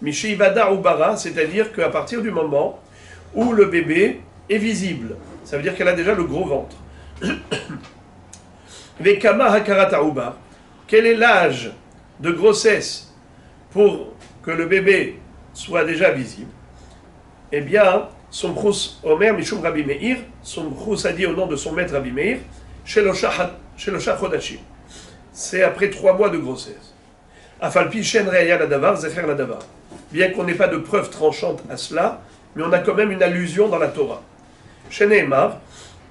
A: Mishiivada Ubara, c'est-à-dire qu'à partir du moment où le bébé est visible, ça veut dire qu'elle a déjà le gros ventre. Vekama Hakarata Ubar. Quel est l'âge de grossesse pour que le bébé soit déjà visible? Eh bien, Somchus Omer Mishum Rabbi Meir, Somchus a dit au nom de son maître Rabbi Meir, Shelosha Chodashim. C'est après 3 mois de grossesse. Afalpi Shen Reya Ladavar, Zecher Ladavar. Bien qu'on n'ait pas de preuve tranchante à cela, mais on a quand même une allusion dans la Torah. Sheneemar,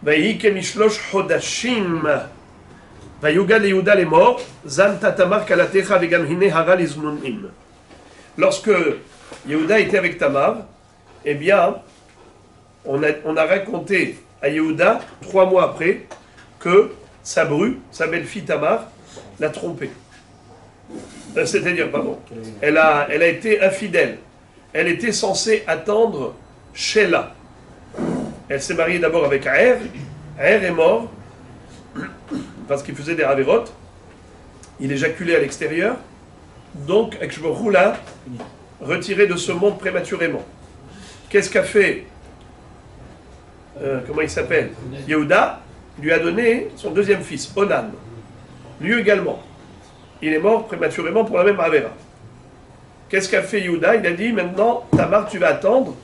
A: Vayi Kemishlosh Chodashim. Vayugal Yehuda les morts, Zan Tatamar Kalatecha Vegam Hine Haral Iznunim. Lorsque Yehuda était avec Tamar, eh bien, on a raconté à Yehuda, 3 mois après, que sa bru, sa belle-fille Tamar, l'a trompé. C'est-à-dire, pardon, elle a été infidèle. Elle était censée attendre Sheila. Elle s'est mariée d'abord avec Er. Er est mort parce qu'il faisait des ravérotes. Il éjaculait à l'extérieur. Donc, Akshbaruch l'a retiré de ce monde prématurément. Qu'est-ce qu'a fait comment il s'appelle, Yehuda lui a donné son deuxième fils, Onan. Lui également. Il est mort prématurément pour la même Avera. Qu'est-ce qu'a fait Yehuda? Il a dit, maintenant, Tamar, tu vas attendre.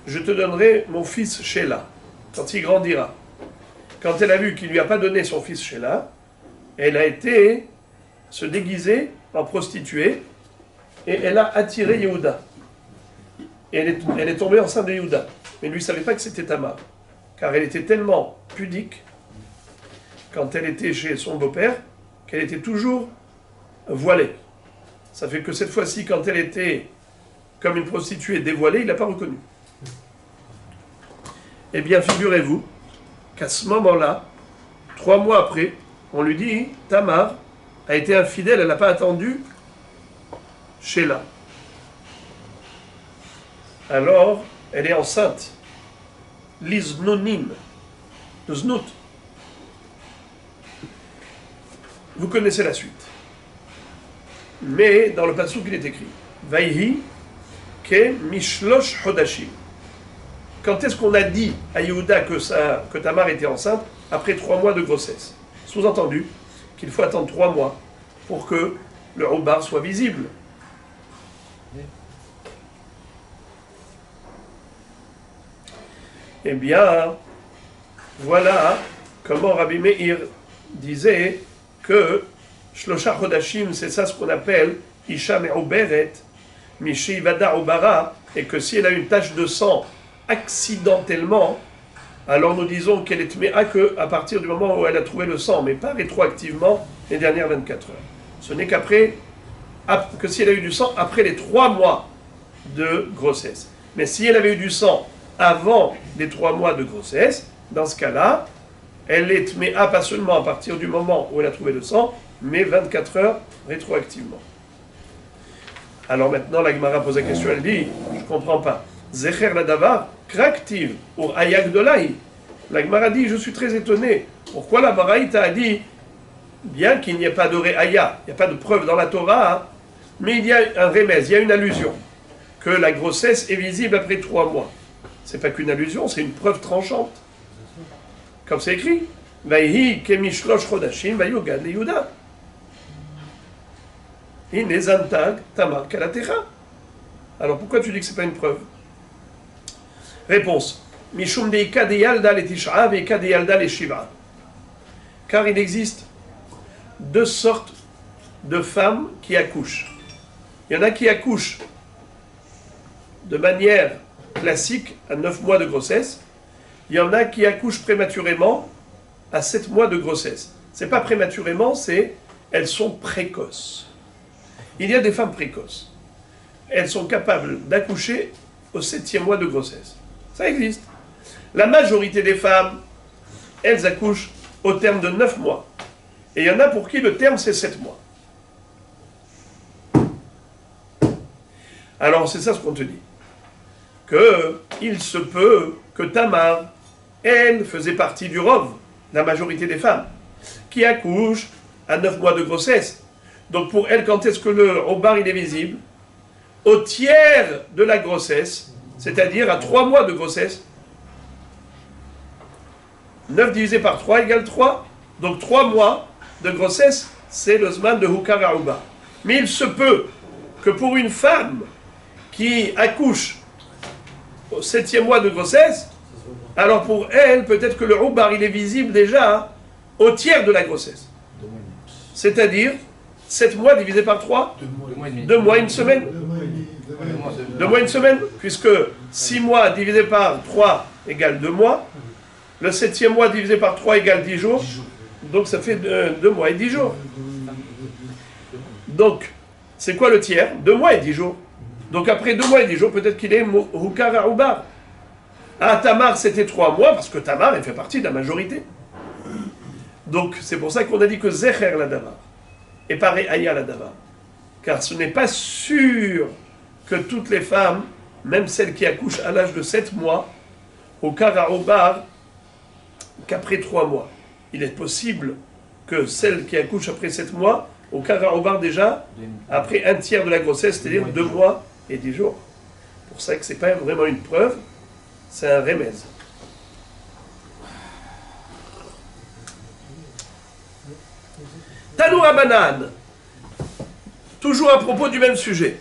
A: Je te donnerai mon fils Sheila, quand il grandira. Quand elle a vu qu'il ne lui a pas donné son fils Sheila, elle a été se déguiser en prostituée et elle a attiré Yehuda. Et elle est tombée enceinte de Yehuda. Mais lui ne savait pas que c'était Tamar. Car elle était tellement pudique quand elle était chez son beau-père qu'elle était toujours voilée. Ça fait que cette fois-ci, quand elle était comme une prostituée dévoilée, il ne l'a pas reconnue. Eh bien, figurez-vous qu'à ce moment-là, 3 mois après, on lui dit, Tamar a été infidèle, elle n'a pas attendu Sheila. Alors, elle est enceinte. L'iznonim. Le znout. Vous connaissez la suite. Mais dans le passouk, il est écrit Vaihi ke mishlosh hodashim. Quand est-ce qu'on a dit à Yehuda que Tamar était enceinte? Après 3 mois de grossesse. Sous-entendu qu'il faut attendre 3 mois pour que le roubar soit visible. Eh bien, voilà comment Rabbi Meir disait que Shlosha Chodashim, c'est ça ce qu'on appelle Isha Me'uberet, Mishi Vada Ubara, et que si elle a une tache de sang accidentellement, alors nous disons qu'elle est tméa qu'à partir du moment où elle a trouvé le sang, mais pas rétroactivement les dernières 24 heures. Ce n'est qu'après, que si elle a eu du sang après les 3 mois de grossesse. Mais si elle avait eu du sang avant les 3 mois de grossesse, dans ce cas-là, elle est tméa pas seulement à partir du moment où elle a trouvé le sang, mais 24 heures rétroactivement. Alors maintenant, la Gemara pose la question, elle dit, je ne comprends pas. Zecher la davar, kraktiv, ou ayak dolai. La Gemara dit, je suis très étonné. Pourquoi la Baraïta a dit, bien qu'il n'y ait pas de réaya, il n'y a pas de preuve dans la Torah, hein, mais il y a un remèze, il y a une allusion, que la grossesse est visible après 3 mois. C'est pas qu'une allusion, c'est une preuve tranchante. Comme c'est écrit, Vaihi kemishlosh chodashim vayugad le Yehuda. Inezantag tamar kalatecha. Alors pourquoi tu dis que c'est pas une preuve? Réponse. Mishum deika de yalda le tisha veika de yalda le shiva. Car il existe 2 sortes de femmes qui accouchent. Il y en a qui accouchent de manière classique à 9 mois de grossesse. Il y en a qui accouchent prématurément à 7 mois de grossesse. C'est pas prématurément, c'est elles sont précoces. Il y a des femmes précoces. Elles sont capables d'accoucher au 7e mois de grossesse. Ça existe. La majorité des femmes, elles accouchent au terme de 9 mois. Et il y en a pour qui le terme c'est 7 mois. Alors c'est ça ce qu'on te dit. Qu'il se peut que Tamar, elle faisait partie du Rov, la majorité des femmes, qui accouchent à 9 mois de grossesse. Donc pour elle, quand est-ce que le Obar il est visible? Au tiers de la grossesse, c'est-à-dire à 3 mois de grossesse. 9 divisé par 3 égale 3. Donc 3 mois de grossesse, c'est le Zman de Hukar Aouba. Mais il se peut que pour une femme qui accouche au 7e mois de grossesse, alors pour elle, peut-être que le Oubar, il est visible déjà au tiers de la grossesse. C'est-à-dire 7 mois divisé par 3, 2 mois, 1 semaine. 2 mois, 1 semaine, puisque 6 mois divisé par 3 égale 2 mois. Le 7e mois divisé par 3 égale 10 jours. Donc ça fait 2 mois et 10 jours. Donc, c'est quoi le tiers? 2 mois et 10 jours. Donc après 2 mois et 10 jours, peut-être qu'il est Hukar Aoubar. Ah, Tamar, c'était 3 mois, parce que Tamar, elle fait partie de la majorité. Donc, c'est pour ça qu'on a dit que Zecher la Damar. et pareil Aya la Dava. Car ce n'est pas sûr que toutes les femmes, même celles qui accouchent à l'âge de 7 mois, au Karaobar, qu'après 3 mois. Il est possible que celles qui accouchent après 7 mois, au Karaobar déjà, après un tiers de la grossesse, c'est-à-dire 2 mois et 10 jours. C'est pour ça que ce n'est pas vraiment une preuve, c'est un remède. Tanoura Banane, toujours à propos du même sujet.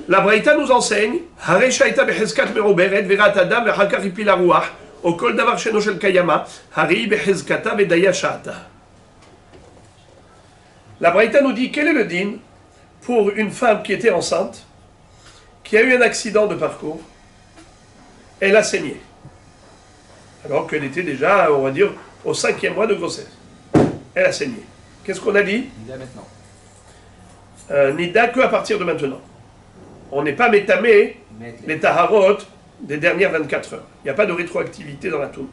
A: La Braïta nous enseigne Hare shaita behezkat meroberet verat adam vechakar hipil haruach o kol davar sheno shel kayama hari behezkata vedaya sha'ata. La Braïta nous dit quel est le din pour une femme qui était enceinte, qui a eu un accident de parcours, elle a saigné, alors qu'elle était déjà, on va dire, au 5e mois de grossesse. Elle a saigné. Qu'est-ce qu'on a dit?
E: Nida maintenant.
A: Nida que à partir de maintenant. On n'est pas métamé les taharot des dernières 24 heures. Il n'y a pas de rétroactivité dans la tour.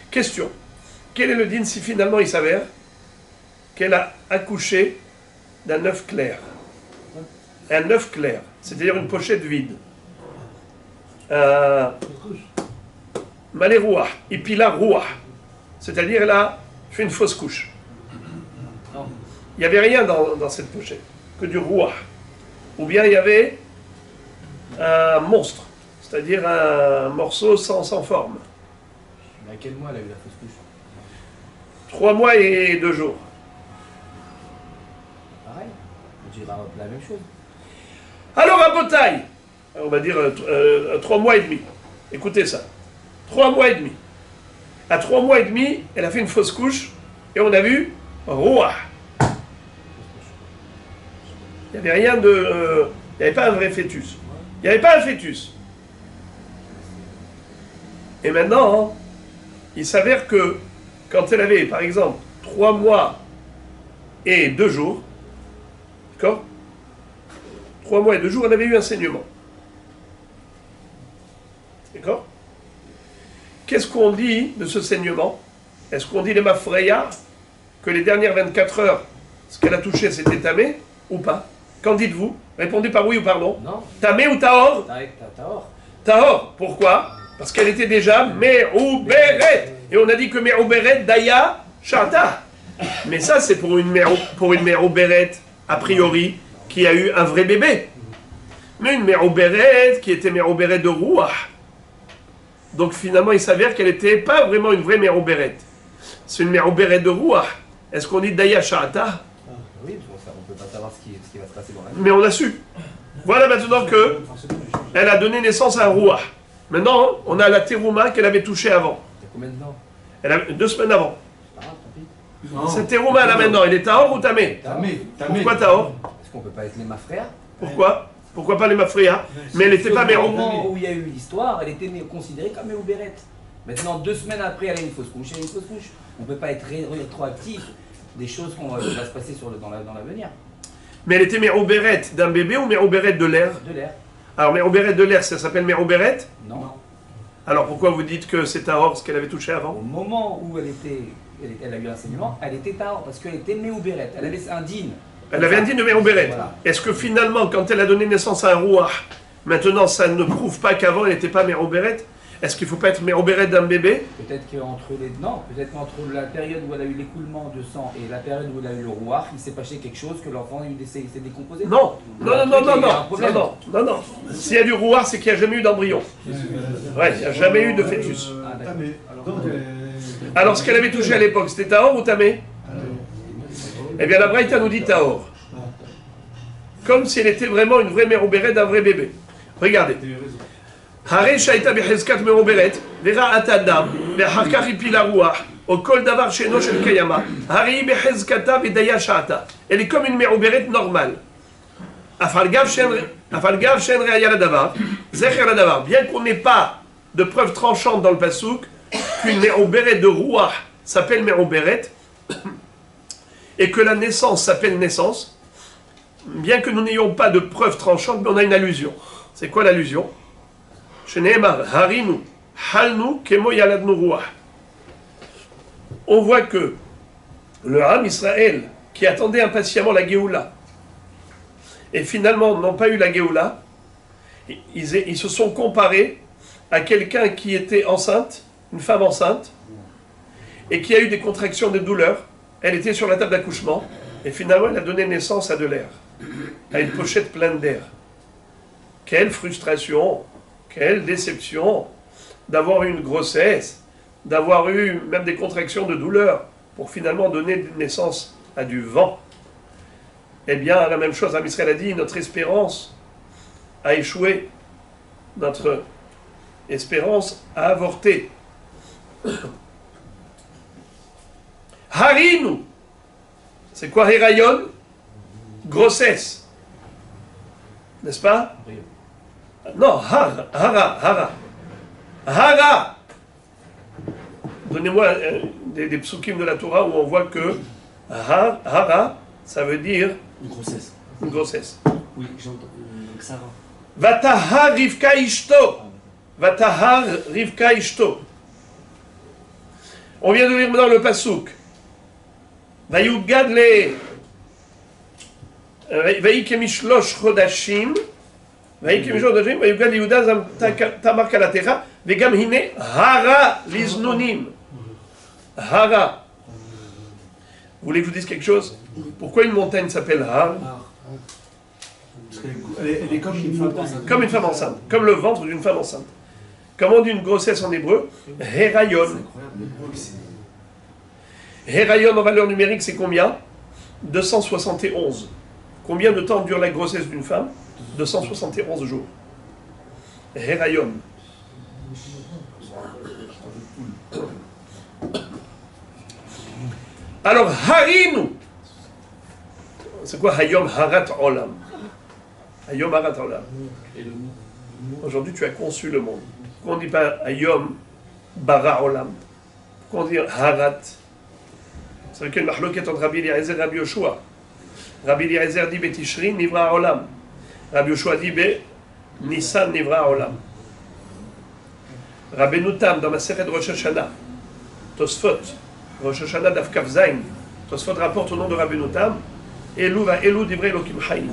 A: Question. Quel est le din si finalement il s'avère qu'elle a accouché d'un œuf clair? Un œuf clair, c'est-à-dire une pochette vide. Malé rouah, ipila rouah. C'est-à-dire elle a fait une fausse couche. Il n'y avait rien dans cette pochette, que du rouah. Ou bien il y avait un monstre, c'est-à-dire un morceau sans forme.
E: Mais à quel mois elle a eu la fausse couche?
A: 3 mois et 2 jours.
E: Pareil, on dira la même chose.
A: Alors à Botaï, on va dire 3 mois et demi. Écoutez ça. 3 mois et demi. À 3 mois et demi, elle a fait une fausse couche et on a vu Rouah. Il n'y avait rien de. Il n'y avait pas un vrai fœtus. Il n'y avait pas un fœtus. Et maintenant, il s'avère que quand elle avait, par exemple, 3 mois et 2 jours, d'accord? 3 mois et 2 jours, elle avait eu un saignement. D'accord? Qu'est-ce qu'on dit de ce saignement? Est-ce qu'on dit les mafreya que les dernières 24 heures, ce qu'elle a touché, c'était tamé ou pas? Qu'en dites-vous? Répondez par oui ou par non.
E: Non.
A: Tamé ou tahor?
E: Tahor.
A: Tahor. Pourquoi? Parce qu'elle était déjà me'ouberet. Et on a dit que me'ouberet daya shata. Mais ça, c'est pour une me'ouberet, a priori, qui a eu un vrai bébé. Mais une me'ouberet qui était me'ouberet de rouah. Donc finalement, il s'avère qu'elle n'était pas vraiment une vraie me'ouberet. C'est une me'ouberet de rouah. Est-ce qu'on dit daya shata?
E: Oui, on ne peut pas savoir ce qui va se passer dans la vie.
A: Mais on l'a su. Voilà maintenant que elle a donné naissance à un rouah. Maintenant, on a la terouma qu'elle avait touchée avant.
E: Il y a combien de temps?
A: Elle a 2 semaines avant.
E: Ah, tant pis.
A: Cette terouma là maintenant, elle est tahor ou tamé?
D: Tamé.
A: Pourquoi tahor?
E: Est-ce qu'on peut pas être les frères?
A: Pourquoi? Pourquoi pas les mafria? Mais elle n'était pas
E: Au
A: méro.
E: moment où il y a eu l'histoire, elle était considérée comme Méouberet. Maintenant, 2 semaines après, elle a une fausse couche. Elle a une fausse couche. On ne peut pas être rétroactif des choses qui vont se passer dans l'avenir.
A: Mais elle était mérouberet d'un bébé ou mérouberet de l'air?
E: De l'air.
A: Alors mérouberet de l'air, ça s'appelle mérouberet?
E: Non.
A: Alors pourquoi vous dites que c'est tahor ce qu'elle avait touché
E: Au
A: avant?
E: moment où elle a eu l'enseignement, elle était Tahor parce qu'elle était Méouberet. Elle avait un din.
A: Elle avait un digne de mérouberet.
E: Voilà.
A: Est-ce que finalement, quand elle a donné naissance à un rouah, maintenant ça ne prouve pas qu'avant elle n'était pas mérouberet? Est-ce qu'il ne faut pas être mérouberet d'un bébé?
E: Peut-être qu'entre la période où elle a eu l'écoulement de sang et la période où elle a eu le rouard, il s'est passé quelque chose que l'enfant s'est décomposé.
A: Non, non, non, non, non,
E: problème.
A: non, non, non. S'il y a du rouard, c'est qu'il n'y a jamais eu d'embryon. Ouais, il n'y a jamais eu de fœtus.
E: Ah, d'accord.
D: Tamé. Donc,
A: Alors ce qu'elle avait touché à l'époque, c'était tahor ou tamé? Eh bien la Braïta nous dit tahor. Comme si elle était vraiment une vraie mérouberet d'un vrai bébé. Regardez. Hare shaita behezkat merouberet, vera'at adam, ve'achar kach hipil haruach, o kol davar she'eno shel kayama, hari behezkata vedaya sha'ata. Elle est comme une mérouberet normale. Afal gav shen re'aya ladavar, zecher ladavar. Bien qu'on n'ait pas de preuve tranchante dans le pasouk qu'une mérouberet de rouah s'appelle mérouberet, et que la naissance s'appelle naissance, bien que nous n'ayons pas de preuve tranchante, mais on a une allusion. C'est quoi l'allusion? On voit que le Ham Israël, qui attendait impatiemment la Géoula, et finalement n'ont pas eu la Géoula, ils se sont comparés à quelqu'un qui était enceinte, une femme enceinte, et qui a eu des contractions, des douleurs. Elle était sur la table d'accouchement, et finalement elle a donné naissance à de l'air, à une pochette pleine d'air. Quelle frustration, quelle déception d'avoir eu une grossesse, d'avoir eu même des contractions de douleur, pour finalement donner naissance à du vent. Eh bien, la même chose, Israël a dit, notre espérance a échoué, notre espérance a avorté. Harinu, c'est quoi Herayon? Grossesse, n'est-ce pas? Non, hara. Donnez-moi des psukim de la Torah où on voit que hara, ça veut dire
F: Une grossesse.
A: une grossesse.
F: Oui, j'entends. Sarah.
A: Vatahar Rivka Ishto. Vatahar Rivka Ishto. On vient de lire dans le pasuk. Vayugad le. Vayikemishlosh chodashim. Vayikemishlosh chodashim. Vayugad Yehuda zam tamar kalatecha. Vegam hine hara liznonim. Hara. Vous voulez que je vous dise quelque chose? Pourquoi une montagne s'appelle Har?
D: Parce qu'elle est comme une femme enceinte.
A: Comme une femme enceinte, comme le ventre d'une femme enceinte. Comment on dit une grossesse en hébreu? Herayon. Herayon en valeur numérique, c'est combien? 271. Combien de temps dure la grossesse d'une femme? 271 jours. Herayon. Alors, Harinu. C'est quoi Hayom Harat Olam? Hayom Harat Olam. Aujourd'hui, tu as conçu le monde. Pourquoi on ne dit pas Hayom Bara Olam? Pourquoi on dit Harat? C'est vrai qu'il y a une mahloquette entre Rabbi Eliezer et Rabbi Yoshua. Rabbi Eliezer dit Betishri Nivra Olam. Rabbi Yoshua dit Be Nissan Nivra Olam. Rabbeinu Tam dans ma série de Rosh Hashanah, Tosfot, Rosh Hashanah Daf Kaf Zayin, Tosfot rapporte au nom de Rabbeinu Tam, Elou va Elou divrei Elokim Hayim.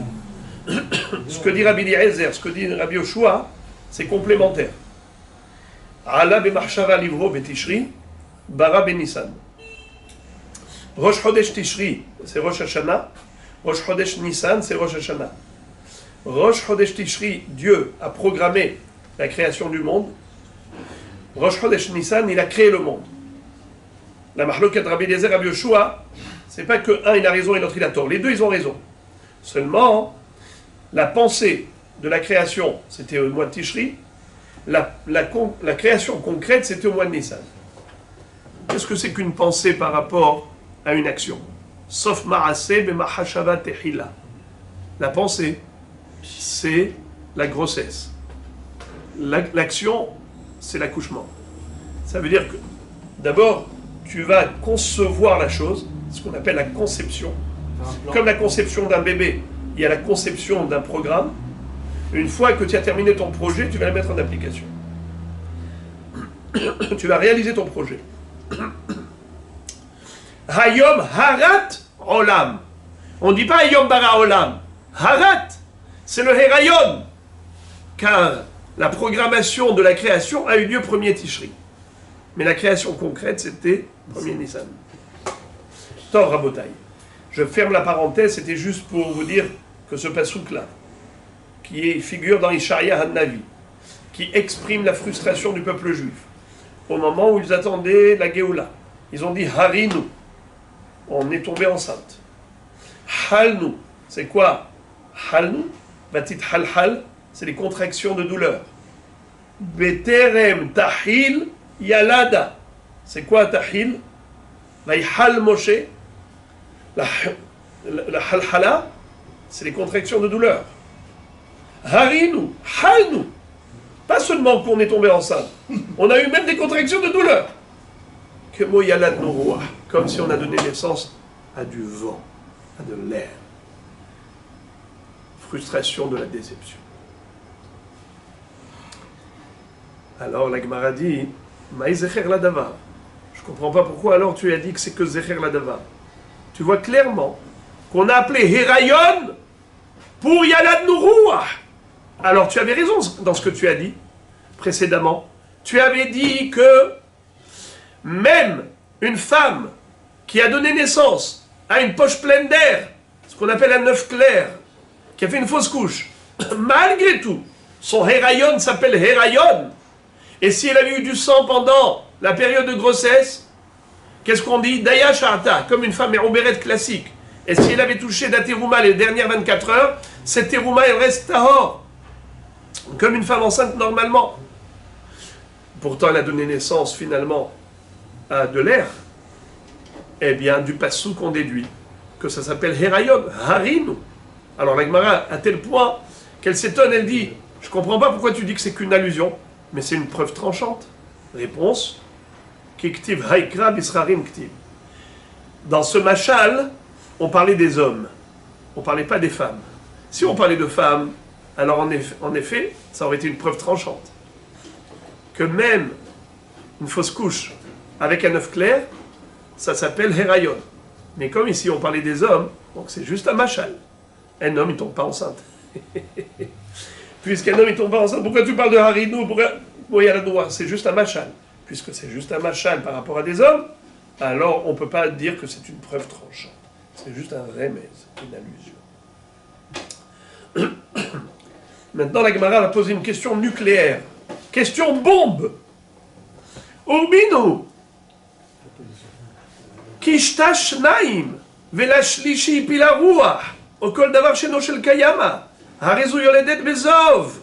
A: Ce que dit Rabbi Eliezer, ce que dit Rabbi Yoshua, c'est complémentaire. Allah b'machshava livro betishri, bara benissan. Rosh Chodesh Tishri, c'est Rosh Hashanah. Rosh Chodesh Nissan, c'est Rosh Hashanah. Rosh Chodesh Tishri, Dieu a programmé la création du monde. Rosh Chodesh Nissan, il a créé le monde. La mahloket Rabbi Eliezer, Rabbi Yoshua, c'est pas que un il a raison et l'autre il a tort. Les deux ils ont raison. Seulement, la pensée de la création, c'était au mois de Tishri. La création concrète, c'était au mois de Nissan. Qu'est-ce que c'est qu'une pensée par rapport à une action? Sauf ma'aseh b'mahashava tehila. La pensée, c'est la grossesse. L'action, c'est l'accouchement. Ça veut dire que, d'abord, tu vas concevoir la chose, ce qu'on appelle la conception. Comme la conception d'un bébé, il y a la conception d'un programme. Une fois que tu as terminé ton projet, tu vas le mettre en application. Tu vas réaliser ton projet. Hayom harat olam. On ne dit pas Hayom bara olam. Harat, c'est le Herayon. Car la programmation de la création a eu lieu premier Tishri. Mais la création concrète, c'était premier Nissan. Tor Rabotai. Je ferme la parenthèse, c'était juste pour vous dire que ce pasouk-là, qui figure dans Ishaïa Han-Navi, qui exprime la frustration du peuple juif, au moment où ils attendaient la Géoula. Ils ont dit Harinu, on est tombé enceinte. Halnu, c'est quoi? Halnu, Batit Halhal, c'est les contractions de douleur. Beterem Tahil Yalada, c'est quoi Tahil? Vaïhal Moshe, la Halhala, c'est les contractions de douleur. Harinu, Halnu, pas seulement qu'on est tombé enceinte, on a eu même des contractions de douleur. Que Yalad Nourouah, comme si on a donné naissance à du vent, à de l'air. Frustration de la déception. Alors la Gemara dit, Maï Zecher Ladavar. Je ne comprends pas pourquoi alors tu as dit que c'est que Zecher Ladavar. tu vois clairement qu'on a appelé Herayon pour Yalad Nourouah. Alors tu avais raison dans ce que tu as dit précédemment. Tu avais dit que même une femme qui a donné naissance à une poche pleine d'air, ce qu'on appelle un œuf clair, qui a fait une fausse couche, malgré tout, son Herayon s'appelle Herayon. Et si elle avait eu du sang pendant la période de grossesse, qu'est-ce qu'on dit? Daya Sharta, comme une femme méroubérette classique. Et si elle avait touché d'Aterouma les dernières 24 heures, cette Terouma, elle reste tahor, comme une femme enceinte normalement. Pourtant, elle a donné naissance finalement à de l'air. Eh bien, du passou qu'on déduit que ça s'appelle Herayon, Harinu. Alors la Gemara, à tel point qu'elle s'étonne, elle dit, je comprends pas pourquoi tu dis que c'est qu'une allusion, mais c'est une preuve tranchante. Réponse, Kiktiv Haikra Bisrarim Ktiv. Dans ce machal, on parlait des hommes, on parlait pas des femmes. Si on parlait de femmes, alors en effet, ça aurait été une preuve tranchante. Que même une fausse couche avec un œuf clair, ça s'appelle Herayon. Mais comme ici on parlait des hommes, donc c'est juste un machal. Un homme, il ne tombe pas enceinte. Puisqu'un homme, il ne tombe pas enceinte, pourquoi tu parles de Harinu? Pourquoi il y a la droit? C'est juste un machal. Puisque c'est juste un machal par rapport à des hommes, alors on ne peut pas dire que c'est une preuve tranchante. C'est juste un remez, c'est une allusion. Maintenant, la Gemara va poser une question nucléaire. Question bombe. Urbinu. Kishtash naim. Velashlishi pilaruah. Okol davar sheno shel kayama. Harezu yoledet bezov.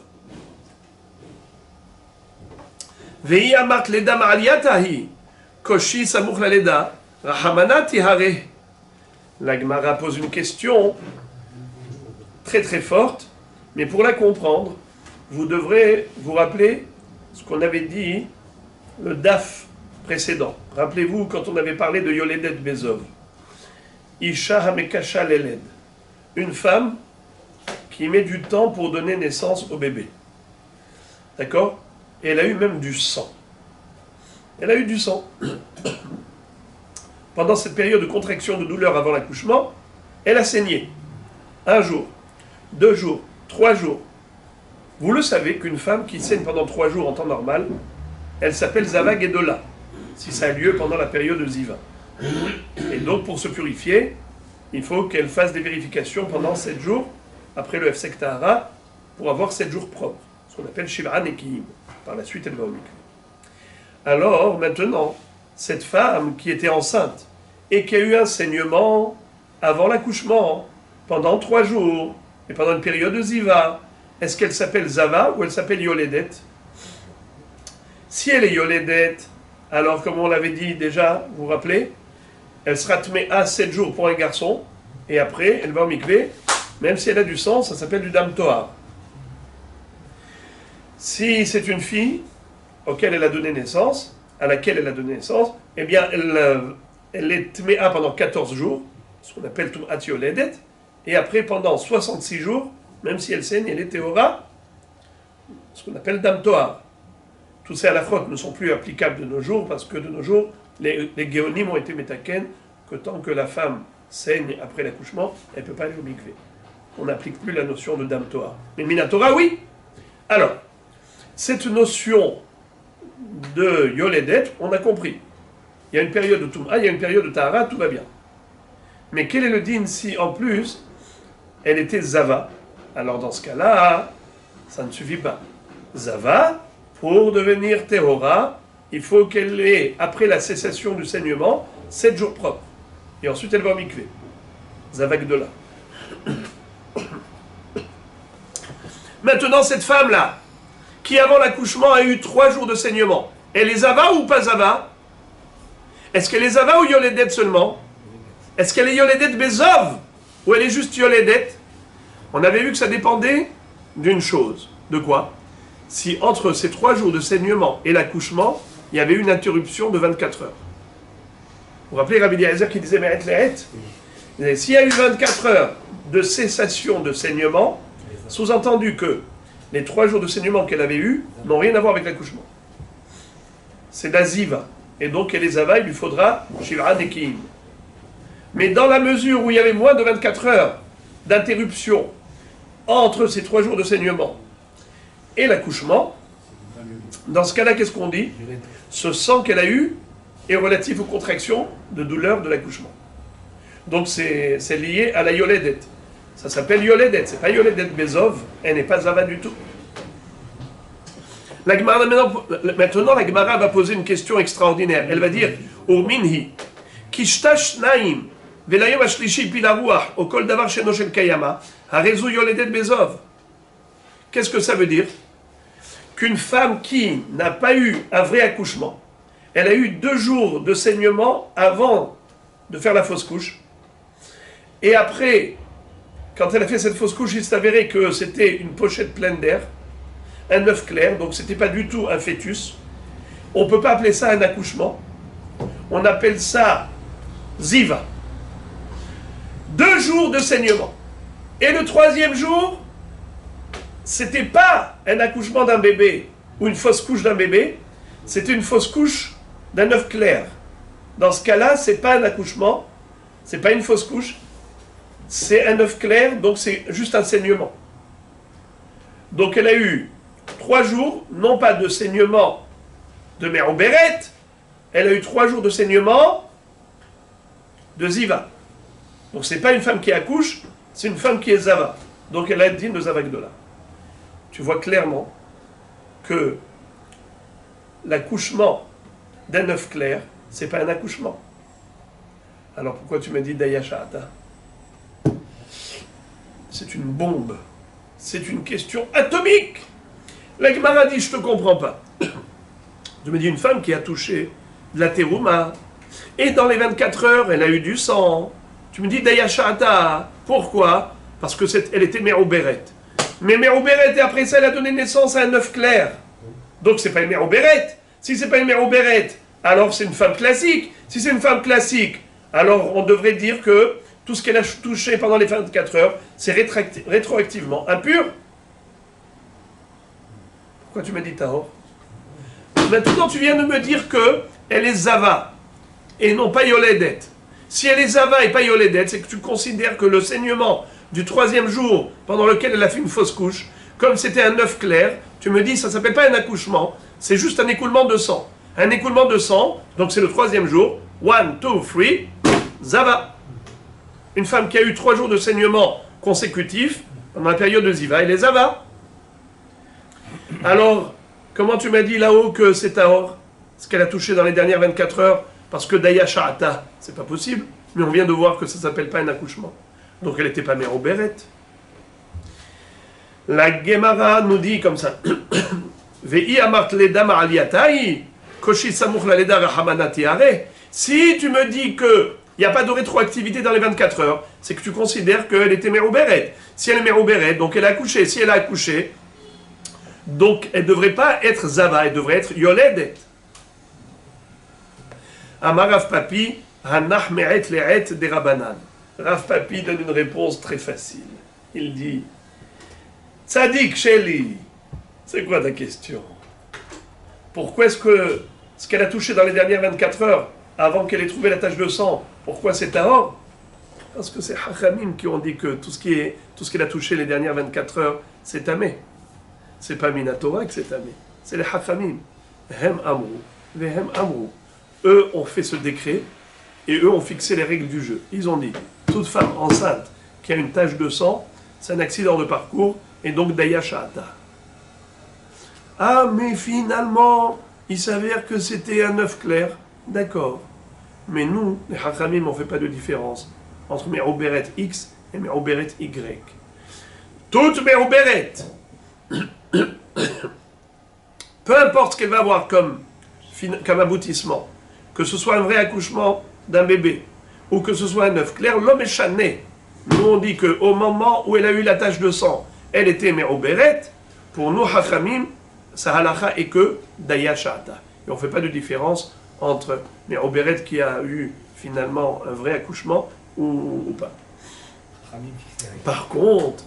A: Vehi amart leda ma'aliatahi. Koshi samuch la leda. Rahamanati hare. La Gemara pose une question très très forte, mais pour la comprendre, vous devrez vous rappeler ce qu'on avait dit le DAF précédent. Rappelez-vous quand on avait parlé de Yoledet Bezov. Isha Hamekasha Leled. Une femme qui met du temps pour donner naissance au bébé. D'accord? Et elle a eu même du sang. Elle a eu du sang. Pendant cette période de contraction de douleur avant l'accouchement, elle a saigné. 1 jour, 2 jours, 3 jours. Vous le savez qu'une femme qui saigne pendant 3 jours en temps normal, elle s'appelle Zava Gedola, si ça a lieu pendant la période de Ziva. Et donc pour se purifier, il faut qu'elle fasse des vérifications pendant 7 jours, après le Hefsek Tahara, pour avoir 7 jours propres, ce qu'on appelle Shivra Nekiim. Par la suite, elle va au mikvé. Alors maintenant, cette femme qui était enceinte et qui a eu un saignement avant l'accouchement, pendant 3 jours, et pendant une période de Ziva, est-ce qu'elle s'appelle Zava ou elle s'appelle Yoledet? Si elle est Yoledet, alors comme on l'avait dit déjà, vous vous rappelez, elle sera tméa 7 jours pour un garçon, et après elle va au mikvé, même si elle a du sang, ça s'appelle du Dam Tohar. Si c'est une fille auquel elle a donné naissance, à laquelle elle a donné naissance, eh bien elle est tméa pendant 14 jours, ce qu'on appelle Tum'at Yoledet, et après pendant 66 jours, même si elle saigne, elle est Théora, ce qu'on appelle Dam Tohar. Tous ces halakhot ne sont plus applicables de nos jours, parce que de nos jours, les Géonim ont été métaken, que tant que la femme saigne après l'accouchement, elle ne peut pas aller au mikvé. On n'applique plus la notion de Dam Tohar. Mais Minatora, oui. Alors, cette notion de Yoledet, on a compris. Il y a une période de Toum'a, il y a une période de Tahara, tout va bien. Mais quel est le din si, en plus, elle était Zava? Alors dans ce cas-là, ça ne suffit pas. Zava, pour devenir Tehora, il faut qu'elle ait, après la cessation du saignement, 7 jours propres. Et ensuite, elle va au mikvé. Zava Gdola. Maintenant, cette femme-là, qui avant l'accouchement a eu 3 jours de saignement, elle est Zava ou pas Zava? Est-ce qu'elle est Zava ou Yoledet seulement? Est-ce qu'elle est Yoledet Bezov ou elle est juste Yoledet? On avait vu que ça dépendait d'une chose. De quoi? Si entre ces 3 jours de saignement et l'accouchement, il y avait une interruption de 24 heures. Vous vous rappelez Rabbi Eliezer qui disait Me'et Le'et? S'il y a eu 24 heures de cessation de saignement, sous-entendu que les 3 jours de saignement qu'elle avait eus n'ont rien à voir avec l'accouchement. C'est la ziva. Et donc, elle est zava, il lui faudra Shivra Nekiim. Mais dans la mesure où il y avait moins de 24 heures d'interruption entre ces 3 jours de saignement et l'accouchement, dans ce cas-là, qu'est-ce qu'on dit? Ce sang qu'elle a eu est relatif aux contractions de douleur de l'accouchement. Donc c'est lié à la yoledet. Ça s'appelle yoledet, c'est pas yoledet bezov, elle n'est pas zava du tout. Maintenant, la Gemara va poser une question extraordinaire. Elle va dire, Urminhi, kishtash naim, velayom ashlishi pilaruach, au kol davar sheno shel kayama, harezu yoledet bezov. Qu'est-ce que ça veut dire? Qu'une femme qui n'a pas eu un vrai accouchement, elle a eu 2 jours de saignement avant de faire la fausse couche, et après, quand elle a fait cette fausse couche, il s'est avéré que c'était une pochette pleine d'air, un œuf clair, donc c'était pas du tout un fœtus. On ne peut pas appeler ça un accouchement. On appelle ça ziva. 2 jours de saignement. Et le 3e jour, c'était pas un accouchement d'un bébé ou une fausse couche d'un bébé, c'était une fausse couche d'un œuf clair. Dans ce cas-là, c'est pas un accouchement, c'est pas une fausse couche, c'est un œuf clair, donc c'est juste un saignement. Donc elle a eu 3 jours, non pas de saignement de mère au béret, elle a eu 3 jours de saignement de ziva. Donc c'est pas une femme qui accouche, c'est une femme qui est zava. Donc elle a dit de zava gdola. Tu vois clairement que l'accouchement d'un œuf clair, c'est pas un accouchement. Alors pourquoi tu me dis Dayashata? C'est une bombe. C'est une question atomique. La Gemara dit, je te comprends pas. Je me dis, une femme qui a touché de la terouma, et dans les 24 heures, elle a eu du sang. Tu me dis, Dayashata. Pourquoi? Parce que elle était mère au béret. Mais mère au béret, et après ça, elle a donné naissance à un œuf clair. Donc c'est pas une mère au béret. Si c'est pas une mère au béret, alors c'est une femme classique. Si c'est une femme classique, alors on devrait dire que tout ce qu'elle a touché pendant les 24 heures, c'est rétroactivement impur. Pourquoi tu m'as dit Tahor? Maintenant, tu viens de me dire que elle est Zava et non pas Yoledet. Si elle est Zava et pas Yoledet, c'est que tu considères que le saignement du 3e jour pendant lequel elle a fait une fausse couche, comme c'était un œuf clair, tu me dis ça ne s'appelle pas un accouchement, c'est juste un écoulement de sang. Un écoulement de sang, donc c'est le 3e jour. 1, 2, 3, Zava. Une femme qui a eu 3 jours de saignement consécutifs pendant la période de Ziva, elle est Zava. Alors, comment tu m'as dit là-haut que c'est Tahor? Ce qu'elle a touché dans les dernières 24 heures, parce que Daya Sha'ata, c'est pas possible, mais on vient de voir que ça s'appelle pas un accouchement. Donc elle n'était pas mère au béret. La Gemara nous dit comme ça. Si tu me dis que il n'y a pas de rétroactivité dans les 24 heures, c'est que tu considères qu'elle était mère au béret. Si elle est mère au béret, donc elle a accouché. Si elle a accouché, donc elle ne devrait pas être Zava, elle devrait être Yoledet. Amar Rav Papi, Hanach Me'et Le'et de Rabanan. Rav Papi donne une réponse très facile. Il dit, Tzadik Sheli, c'est quoi ta question? Pourquoi est-ce que ce qu'elle a touché dans les dernières 24 heures, avant qu'elle ait trouvé la tache de sang, pourquoi c'est Tahor? Parce que c'est Hachamim qui ont dit que tout ce qu'elle a touché les dernières 24 heures, c'est Tamé. C'est pas Minatora que c'est Tamé. C'est les Hachamim. Hem Amrou, Vehem Amrou. Eux ont fait ce décret et eux ont fixé les règles du jeu. Ils ont dit, toute femme enceinte qui a une tache de sang, c'est un accident de parcours et donc Daya Sha'ata. Ah, mais finalement, il s'avère que c'était un œuf clair. D'accord. Mais nous, les Hachamim, on ne fait pas de différence entre Mérouberet X et Mérouberet Y. Toute Mérouberet, peu importe ce qu'elle va avoir comme aboutissement, que ce soit un vrai accouchement d'un bébé ou que ce soit un œuf clair, l'homme est chané. Nous, on dit qu'au moment où elle a eu la tache de sang, elle était Mérouberet. Pour nous, Hachamim, sa halakha est que Daya Sha'ata. Et on ne fait pas de différence entre Mérouberet qui a eu finalement un vrai accouchement ou pas. Par contre,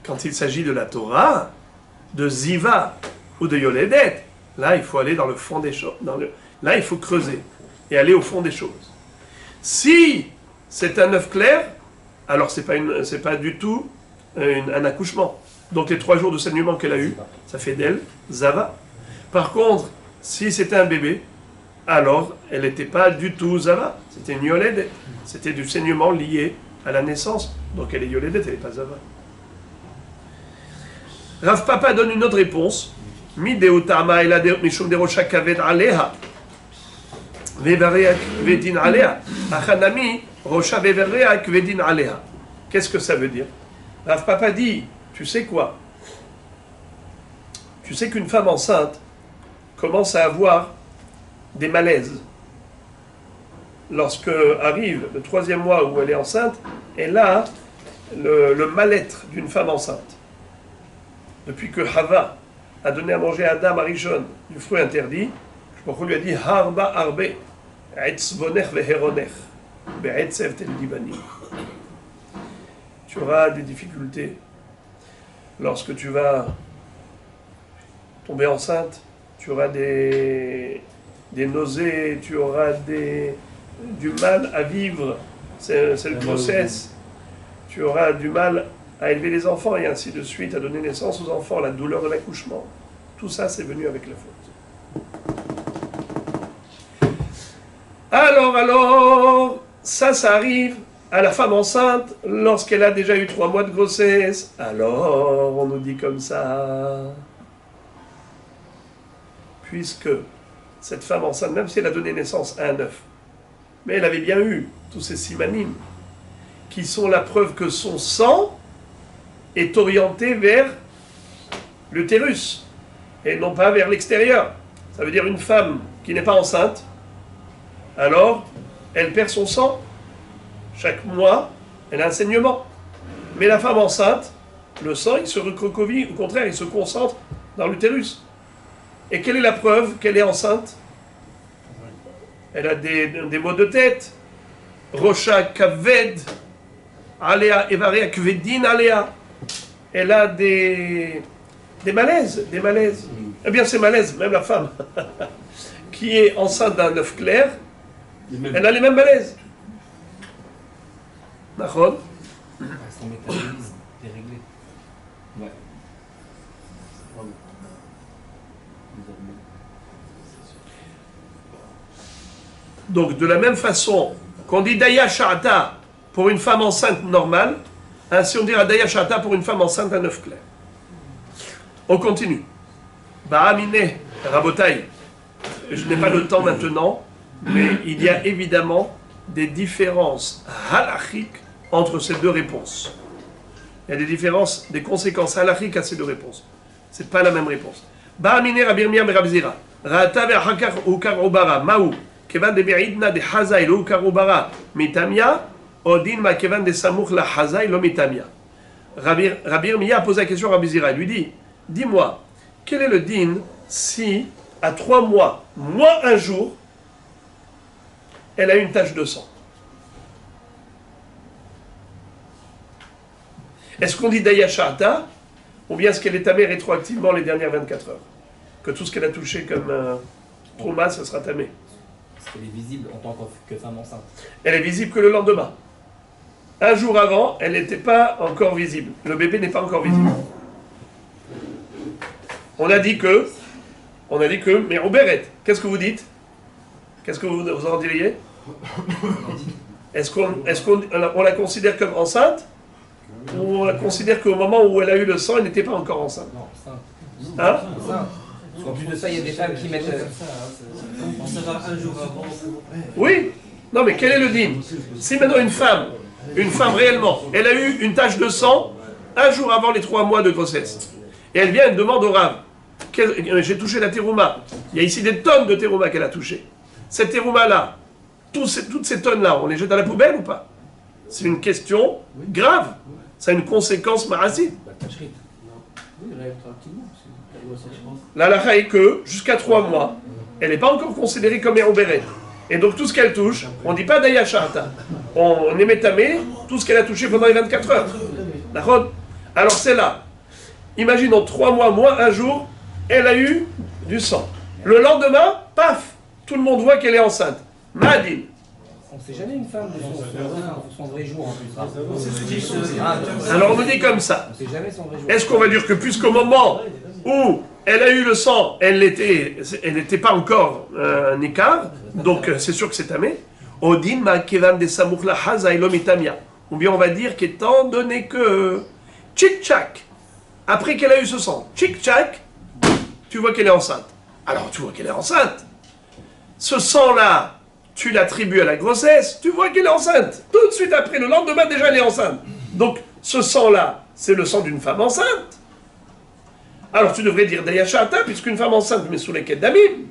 A: quand il s'agit de la Torah, de Ziva ou de Yoledet, là il faut aller dans le fond des choses. Là il faut creuser et aller au fond des choses. Si c'est un œuf clair, alors c'est pas du tout un accouchement. Donc les 3 jours de saignement qu'elle a eu, ça fait d'elle Zava. Par contre, si c'était un bébé, alors elle n'était pas du tout Zava. C'était une Yoledet. C'était du saignement lié à la naissance. Donc elle est Yoledet, elle n'est pas Zava. Rav Papa donne une autre réponse. Mideu Tama ela mishum de rocha kaved aleha. Vevareak vedin aleha. Achanami rocha vevareak vedin aleha. Qu'est-ce que ça veut dire? Rav Papa dit, tu sais quoi? Tu sais qu'une femme enceinte commence à avoir des malaises. Lorsque arrive le 3e mois où elle est enceinte, elle a le mal-être d'une femme enceinte. Depuis que Hava a donné à manger à Adam Arishon du fruit interdit, je lui a dit Harba Arbe, Etzvonech veheronech, Be'etzev tel divani. Tu auras des difficultés lorsque tu vas tomber enceinte, tu auras des nausées, tu auras du mal à vivre, c'est le process, tu auras du mal à élever les enfants et ainsi de suite, à donner naissance aux enfants, la douleur de l'accouchement. Tout ça, c'est venu avec la faute. Alors, ça arrive à la femme enceinte lorsqu'elle a déjà eu 3 mois de grossesse. Alors, on nous dit comme ça. Puisque cette femme enceinte, même si elle a donné naissance à un œuf, mais elle avait bien eu tous ces simanim, qui sont la preuve que son sang est orienté vers l'utérus, et non pas vers l'extérieur. Ça veut dire une femme qui n'est pas enceinte, alors elle perd son sang. Chaque mois, elle a un saignement. Mais la femme enceinte, le sang, il se recroqueville, au contraire, il se concentre dans l'utérus. Et quelle est la preuve qu'elle est enceinte? Elle a des maux de tête. Rocha kaved, alea evarea kvedin alea. Elle a des malaises, Eh bien, ces malaises, même la femme qui est enceinte d'un œuf clair, elle a les mêmes malaises. D'accord?
E: Son métabolisme déréglé.
F: Ouais.
A: Donc, de la même façon qu'on dit Daya Sha'ata pour une femme enceinte normale, ainsi on dira Daya Sha'ata pour une femme enceinte d'un œuf clair. On continue. Ba'amine, Rabotai. Je n'ai pas le temps maintenant, mais il y a évidemment des différences halachiques entre ces deux réponses. Il y a des différences, des conséquences halachiques à ces deux réponses. C'est pas la même réponse. Ba'amine Rabirmia Merabzira. Ra'ata ve'achakar ukar obara. Ma'u. Kevan de be'idna de hazai lo ukar obara. Mitamia. Odin ma kevan de samuch la hazai lo mitamia. Rabirmia pose la question à Rabbi Zira. Il lui dit, dis-moi, quel est le din si, à 3 mois, moins un jour, elle a une tache de sang? Est-ce qu'on dit Daya Sha'ata, ou bien est-ce qu'elle est tamée rétroactivement les dernières 24 heures? Que tout ce qu'elle a touché comme trauma, ça sera tamé.
E: Parce qu'elle est visible en tant que femme enceinte.
A: Elle est visible que le lendemain. Un jour avant, elle n'était pas encore visible. Le bébé n'est pas encore visible. On a dit que, mais Robert, qu'est-ce que vous dites? Qu'est-ce que vous en diriez? Est-ce qu'on la considère comme enceinte? Ou on la considère qu'au moment où elle a eu le sang, elle n'était pas encore enceinte?
E: Non, enceinte.
A: Hein?
E: Enceinte. En plus de ça, il y a des femmes qui mettent.
F: On saura un jour avant.
A: Oui. Non, mais quel est le din? Si maintenant une femme réellement, elle a eu une tache de sang un jour avant les 3 mois de grossesse, et elle vient, elle demande au Rav, j'ai touché la terouma. Il y a ici des tonnes de terouma qu'elle a touché. Cette terouma-là, toutes ces tonnes-là, on les jette à la poubelle ou pas? C'est une question grave. Ça a une conséquence marasite.
F: Oui, rétroactivement.
A: La lacha est que, jusqu'à 3 mois, elle n'est pas encore considérée comme Mérouberet. Et donc tout ce qu'elle touche, on ne dit pas Daya Sha'ata. On émet tamé tout ce qu'elle a touché pendant les 24 heures. D'accord? Alors c'est là. Imaginons 3 mois moins un jour, elle a eu du sang. Le lendemain, paf, tout le monde voit qu'elle est enceinte. Madin.
E: On sait jamais une femme de son vrai jour en plus.
A: Alors on nous dit comme ça.
E: On sait jamais son vrai jour.
A: Est-ce qu'on va dire que puisqu'au moment où elle a eu le sang, elle n'était pas encore un écart, donc c'est sûr que c'est tamé. Odin ma kevan de samouk la haza ilomitamia. Ou bien on va dire qu'étant donné que tchic-tchac, après qu'elle a eu ce sang, tchic-tchac, tu vois qu'elle est enceinte. Alors tu vois qu'elle est enceinte. Ce sang-là, tu l'attribues à la grossesse, tu vois qu'elle est enceinte. Tout de suite après, le lendemain, déjà elle est enceinte. Donc ce sang-là, c'est le sang d'une femme enceinte. Alors tu devrais dire Dayashata, puisqu'une femme enceinte met sous les quêtes d'Amim.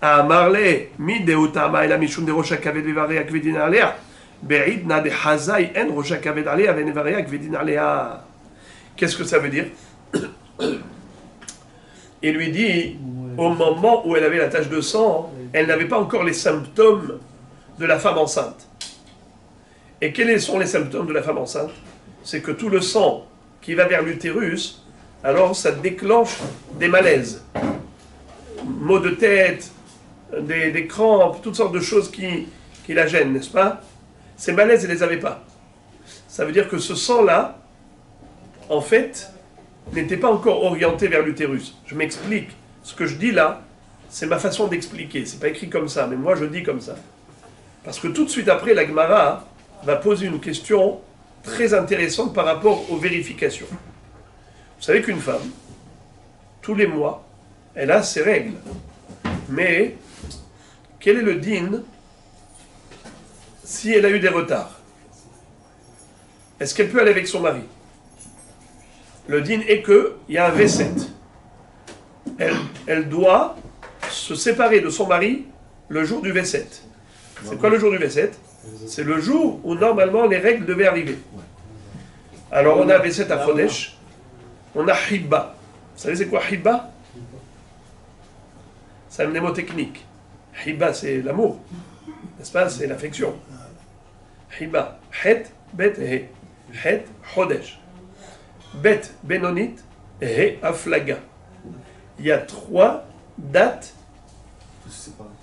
A: Amarle, mi deutama ela mishum de rocha kaved vivarea kvedin alea. Be'id na de hazai en rocha kaved alea venevarea kvedin alea. Qu'est-ce que ça veut dire? Il lui dit, au moment où elle avait la tache de sang, elle n'avait pas encore les symptômes de la femme enceinte. Et quels sont les symptômes de la femme enceinte? C'est que tout le sang qui va vers l'utérus, alors ça déclenche des malaises, maux de tête, des crampes, toutes sortes de choses qui la gênent, n'est-ce pas? Ces malaises, elle ne les avait pas. Ça veut dire que ce sang-là, en fait, n'était pas encore orienté vers l'utérus. Je m'explique. Ce que je dis là, c'est ma façon d'expliquer. C'est pas écrit comme ça, mais moi je dis comme ça. Parce que tout de suite après, la Gemara va poser une question très intéressante par rapport aux vérifications. Vous savez qu'une femme, tous les mois, elle a ses règles. Mais, quel est le din si elle a eu des retards? Est-ce qu'elle peut aller avec son mari? Le din est qu'il y a un V7. Elle doit se séparer de son mari le jour du V7. C'est quoi le jour du V7? C'est le jour où normalement les règles devaient arriver. Alors on a V7 à Chodesh, on a Hibba. Vous savez c'est quoi Hibba? C'est un mnémotechnique. Hibba c'est l'amour, n'est-ce pas? C'est l'affection. Hibba, Het, Bet, He. Het, Chodesh. Bet, Benonit, He, Aflaga. Il y a 3 dates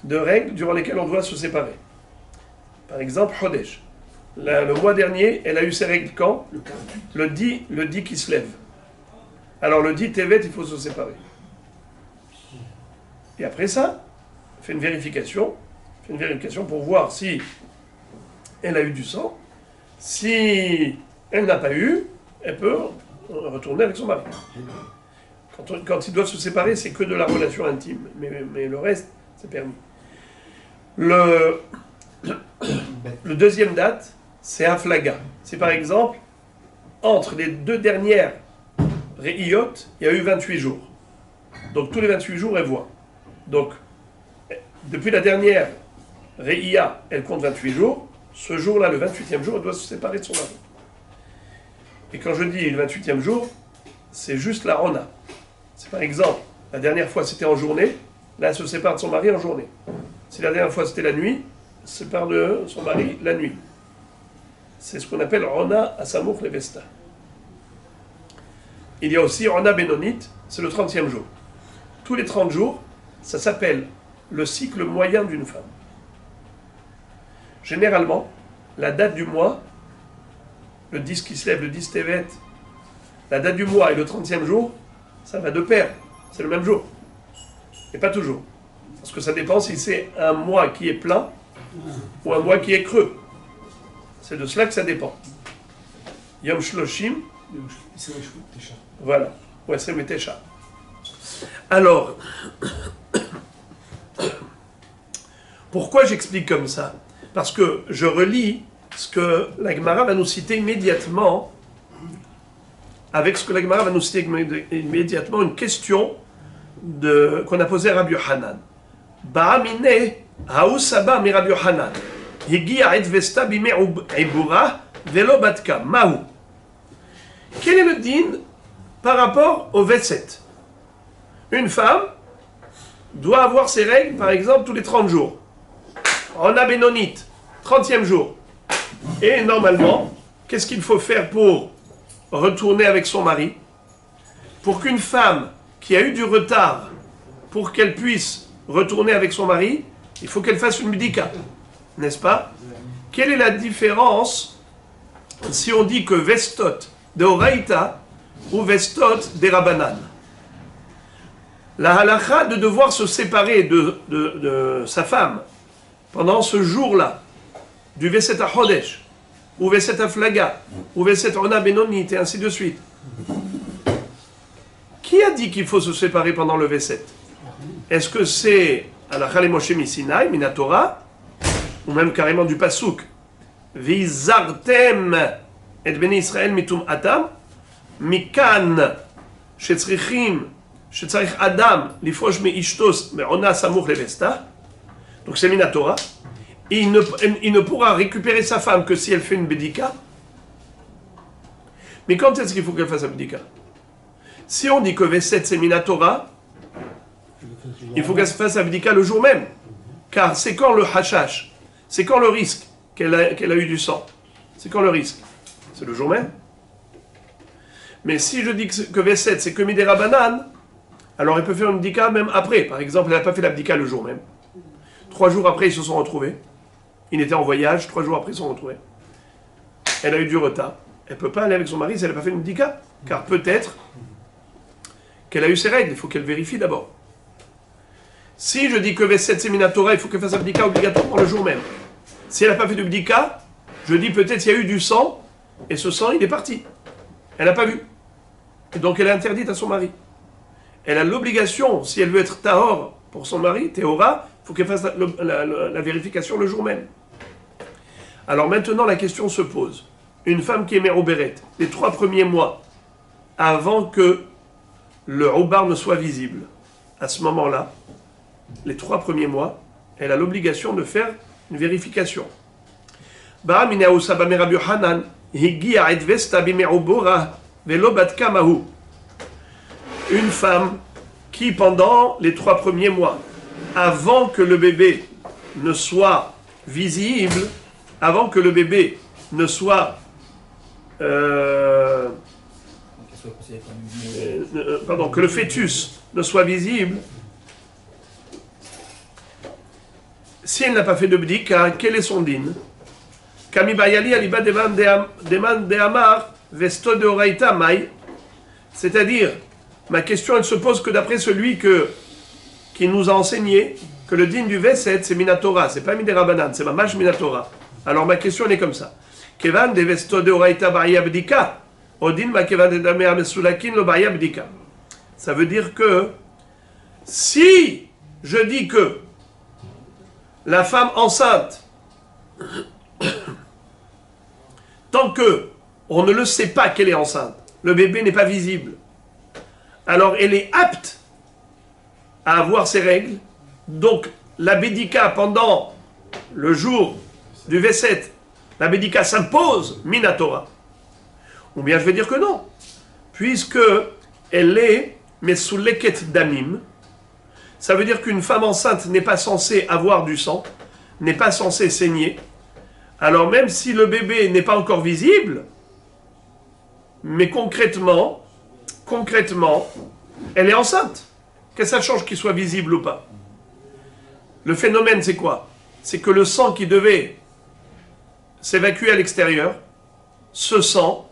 A: de règles durant lesquelles on doit se séparer. Par exemple, Chodesh. Le mois dernier, elle a eu ses règles quand? Le 10 qui se lève. Alors le 10 Tevet, il faut se séparer. Et après ça, on fait une vérification. Pour voir si elle a eu du sang. Si elle n'a pas eu, elle peut retourner avec son mari. Quand ils doivent se séparer, c'est que de la relation intime. Mais le reste, c'est permis. Le deuxième date, c'est Aflaga. C'est par exemple, entre les 2 dernières Re'iyot, il y a eu 28 jours. Donc tous les 28 jours, elle voit. Donc, depuis la dernière Re'iya, elle compte 28 jours. Ce jour-là, le 28e jour, elle doit se séparer de son mari. Et quand je dis le 28e jour, c'est juste la Rona. C'est par exemple, la dernière fois c'était en journée, là elle se sépare de son mari en journée. Si la dernière fois c'était la nuit, elle se sépare de son mari la nuit. C'est ce qu'on appelle Rona Asamouk Levesta. Il y a aussi Rona Benonit, c'est le 30e jour. Tous les 30 jours, ça s'appelle le cycle moyen d'une femme. Généralement, la date du mois, le 10 qui se lève, le 10 Tevet, la date du mois et le 30e jour, ça va de pair, c'est le même jour. Et pas toujours. Parce que ça dépend si c'est un mois qui est plein ou un mois qui est creux. C'est de cela que ça dépend. Yom Shloshim, voilà. Ouais, c'est Metesha. Alors, pourquoi j'explique comme ça? Parce que je relis ce que la Gemara va nous citer immédiatement, avec ce que la Gemara va nous citer immédiatement, une question qu'on a posée à Rabbi Yochanan. Ba'amine hausaba mi Rabbi Yochanan. Higia et vesta bime ibura velo batka. Mahu. Quel est le din par rapport au V7? Une femme doit avoir ses règles, par exemple, tous les 30 jours. On a Benonite, 30e jour. Et normalement, qu'est-ce qu'il faut faire pour retourner avec son mari? Pour qu'une femme qui a eu du retard, pour qu'elle puisse retourner avec son mari, il faut qu'elle fasse une médica. n'est-ce pas? Quelle est la différence si on dit que vestot de Oraïta ou vestot des Rabanan? La halakha de devoir se séparer de sa femme pendant ce jour-là, du Veset à Chodesh, ou Veset à Flaga, ou Veset Ona Benonit, et ainsi de suite. Qui a dit qu'il faut se séparer pendant le Veset? Est-ce que c'est halakha le Moshe Sinai, Minatora, ou même carrément du Pasuk, Vizartem et Bnei Israël mitum atam, mikan shetzrichim shetzarich adam lifrosh meishtos me'ona samour levesta. Donc c'est Minatora. Et il ne pourra récupérer sa femme que si elle fait une bédika. Mais quand est-ce qu'il faut qu'elle fasse la bédika? Si on dit que Veset c'est Minatora, il faut qu'elle fasse la bédika le jour même. Car c'est quand le hashash, c'est quand le risque qu'elle a eu du sang. C'est quand le risque? C'est le jour même. Mais si je dis que Veset c'est que Midera Banane, alors elle peut faire une bdika même après. Par exemple, elle n'a pas fait la bdika le jour même. 3 jours après, ils se sont retrouvés. Ils étaient en voyage, 3 jours après, ils se sont retrouvés. Elle a eu du retard. Elle ne peut pas aller avec son mari si elle n'a pas fait une bdika. Car peut-être qu'elle a eu ses règles. Il faut qu'elle vérifie d'abord. Si je dis que Veset c'est Minatora, il faut qu'elle fasse la bdika obligatoirement le jour même. Si elle n'a pas fait de bdika, je dis peut-être qu'il y a eu du sang, et ce sang, il est parti. Elle n'a pas vu. Et donc elle est interdite à son mari. Elle a l'obligation, si elle veut être tahor pour son mari, Théora, il faut qu'elle fasse la vérification le jour même. Alors maintenant, la question se pose. Une femme qui est mère au béret, les 3 premiers mois, avant que le roubar ne soit visible, à ce moment-là, les 3 premiers mois, elle a l'obligation de faire une vérification. Une femme qui, pendant les 3 premiers mois, avant que le bébé ne soit visible, avant que le bébé ne soit... pardon, que le fœtus ne soit visible, si elle n'a pas fait de bdika, quel est son din? C'est-à-dire, ma question elle se pose que d'après celui qui nous a enseigné que le din du Veset c'est Minatora, c'est pas Midera Banan, c'est Mamash Minatora. Alors ma question elle est comme ça. Kevan de Vesto de Oraita Baria Bdika, Odin ma Kevan de Damea Mesulakin lo Baria Bdika. Ça veut dire que si je dis que la femme enceinte, tant que on ne le sait pas qu'elle est enceinte, le bébé n'est pas visible, alors elle est apte à avoir ses règles. Donc la bédika pendant le jour du Veset, la bédika s'impose Minatora. Ou bien je vais dire que non, puisque elle est Mesuleket Damim. Ça veut dire qu'une femme enceinte n'est pas censée avoir du sang, n'est pas censée saigner. Alors même si le bébé n'est pas encore visible, mais concrètement, elle est enceinte. Qu'est-ce que ça change qu'il soit visible ou pas? Le phénomène, c'est quoi? C'est que le sang qui devait s'évacuer à l'extérieur, ce sang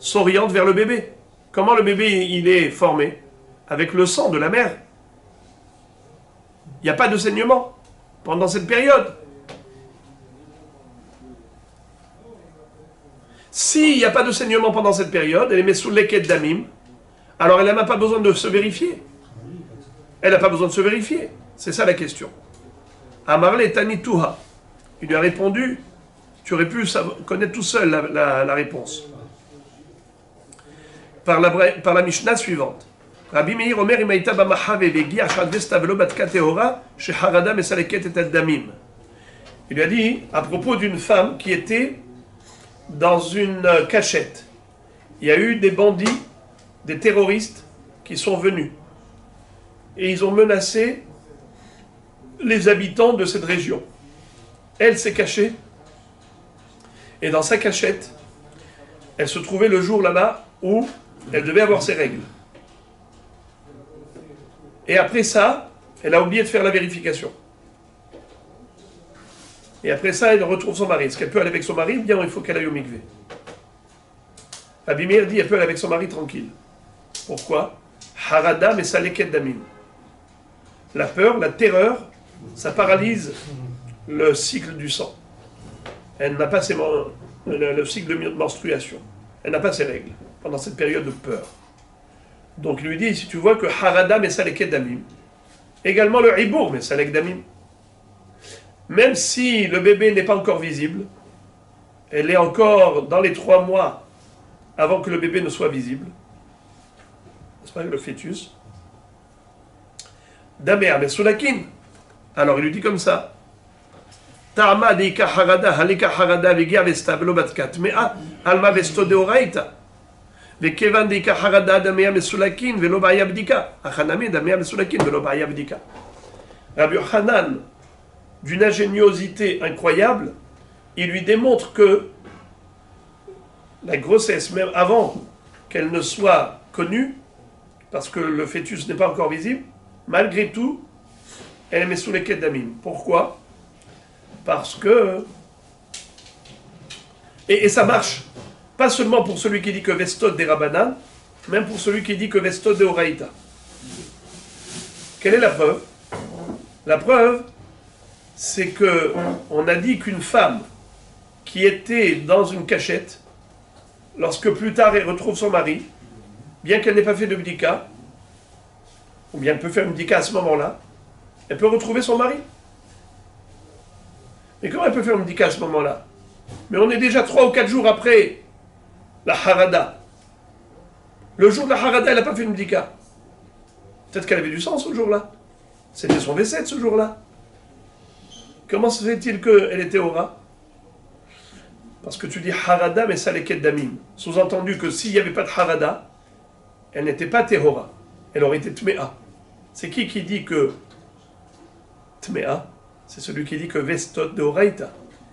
A: s'oriente vers le bébé. Comment le bébé il est formé? Avec le sang de la mère. Il n'y a pas de saignement pendant cette période. S'il n'y a pas de saignement pendant cette période, elle est mise sous l'équet d'amim, alors elle n'a pas besoin de se vérifier. Elle n'a pas besoin de se vérifier. C'est ça la question. Amarle Tanituha. Il lui a répondu, tu aurais pu connaître tout seul la réponse. Par la Mishnah suivante. Rabbi Meir Omer Imaïta Bamaha Vevegi Ashad Vesta Velo Batka Teora Sheharada Mesaleket et Damim. Il lui a dit à propos d'une femme qui était dans une cachette. Il y a eu des bandits, des terroristes qui sont venus. Et ils ont menacé les habitants de cette région. Elle s'est cachée. Et dans sa cachette, elle se trouvait le jour là-bas où elle devait avoir ses règles. Et après ça, elle a oublié de faire la vérification. Et après ça, elle retrouve son mari. Est-ce qu'elle peut aller avec son mari ou bien il faut qu'elle aille au mikvé? Rabbi Meir dit elle peut aller avec son mari tranquille. Pourquoi? Harada mais saleket damim. La peur, la terreur, ça paralyse le cycle du sang. Elle n'a pas le cycle de menstruation. Elle n'a pas ses règles pendant cette période de peur. Donc il lui dit, si tu vois que Harada mais saleket damim, également le Ibour mais salek damim, même si le bébé n'est pas encore visible, elle est encore dans les 3 mois avant que le bébé ne soit visible, n'est-ce pas, le fœtus, Damer Mesulakin. Alors il lui dit comme ça, Ta'ama deika harada, halika harada, vegia vesta, velobatkat, mea, alma vesto de oraita, vekevan deika harada, damea mesulakin, velobaya bdika, achanami, damea mesulakin, velobaya bdika. Rabbi Hanan, d'une ingéniosité incroyable, il lui démontre que la grossesse, même avant qu'elle ne soit connue, parce que le fœtus n'est pas encore visible, malgré tout, elle met sous les quêtes d'amim. Pourquoi? Parce que... Et ça marche, pas seulement pour celui qui dit que Vestod des Rabanan, même pour celui qui dit que Vestod de Oraïta. Quelle est la preuve? La preuve, c'est que on a dit qu'une femme qui était dans une cachette, lorsque plus tard elle retrouve son mari, bien qu'elle n'ait pas fait de bdika, ou bien elle peut faire une bdika à ce moment-là, elle peut retrouver son mari. Mais comment elle peut faire une bdika à ce moment-là? Mais on est déjà 3 ou 4 jours après la harada. Le jour de la harada, elle n'a pas fait une bdika. Peut-être qu'elle avait du sang ce jour-là. C'était son V7 ce jour-là. Comment se fait-il qu'elle était aura? Parce que tu dis harada, mais ça les quêtes d'amim. Sous-entendu que s'il n'y avait pas de harada, elle n'était pas tehora. Elle aurait été tmea. C'est qui dit que tmea? C'est celui qui dit que vestot de oraita.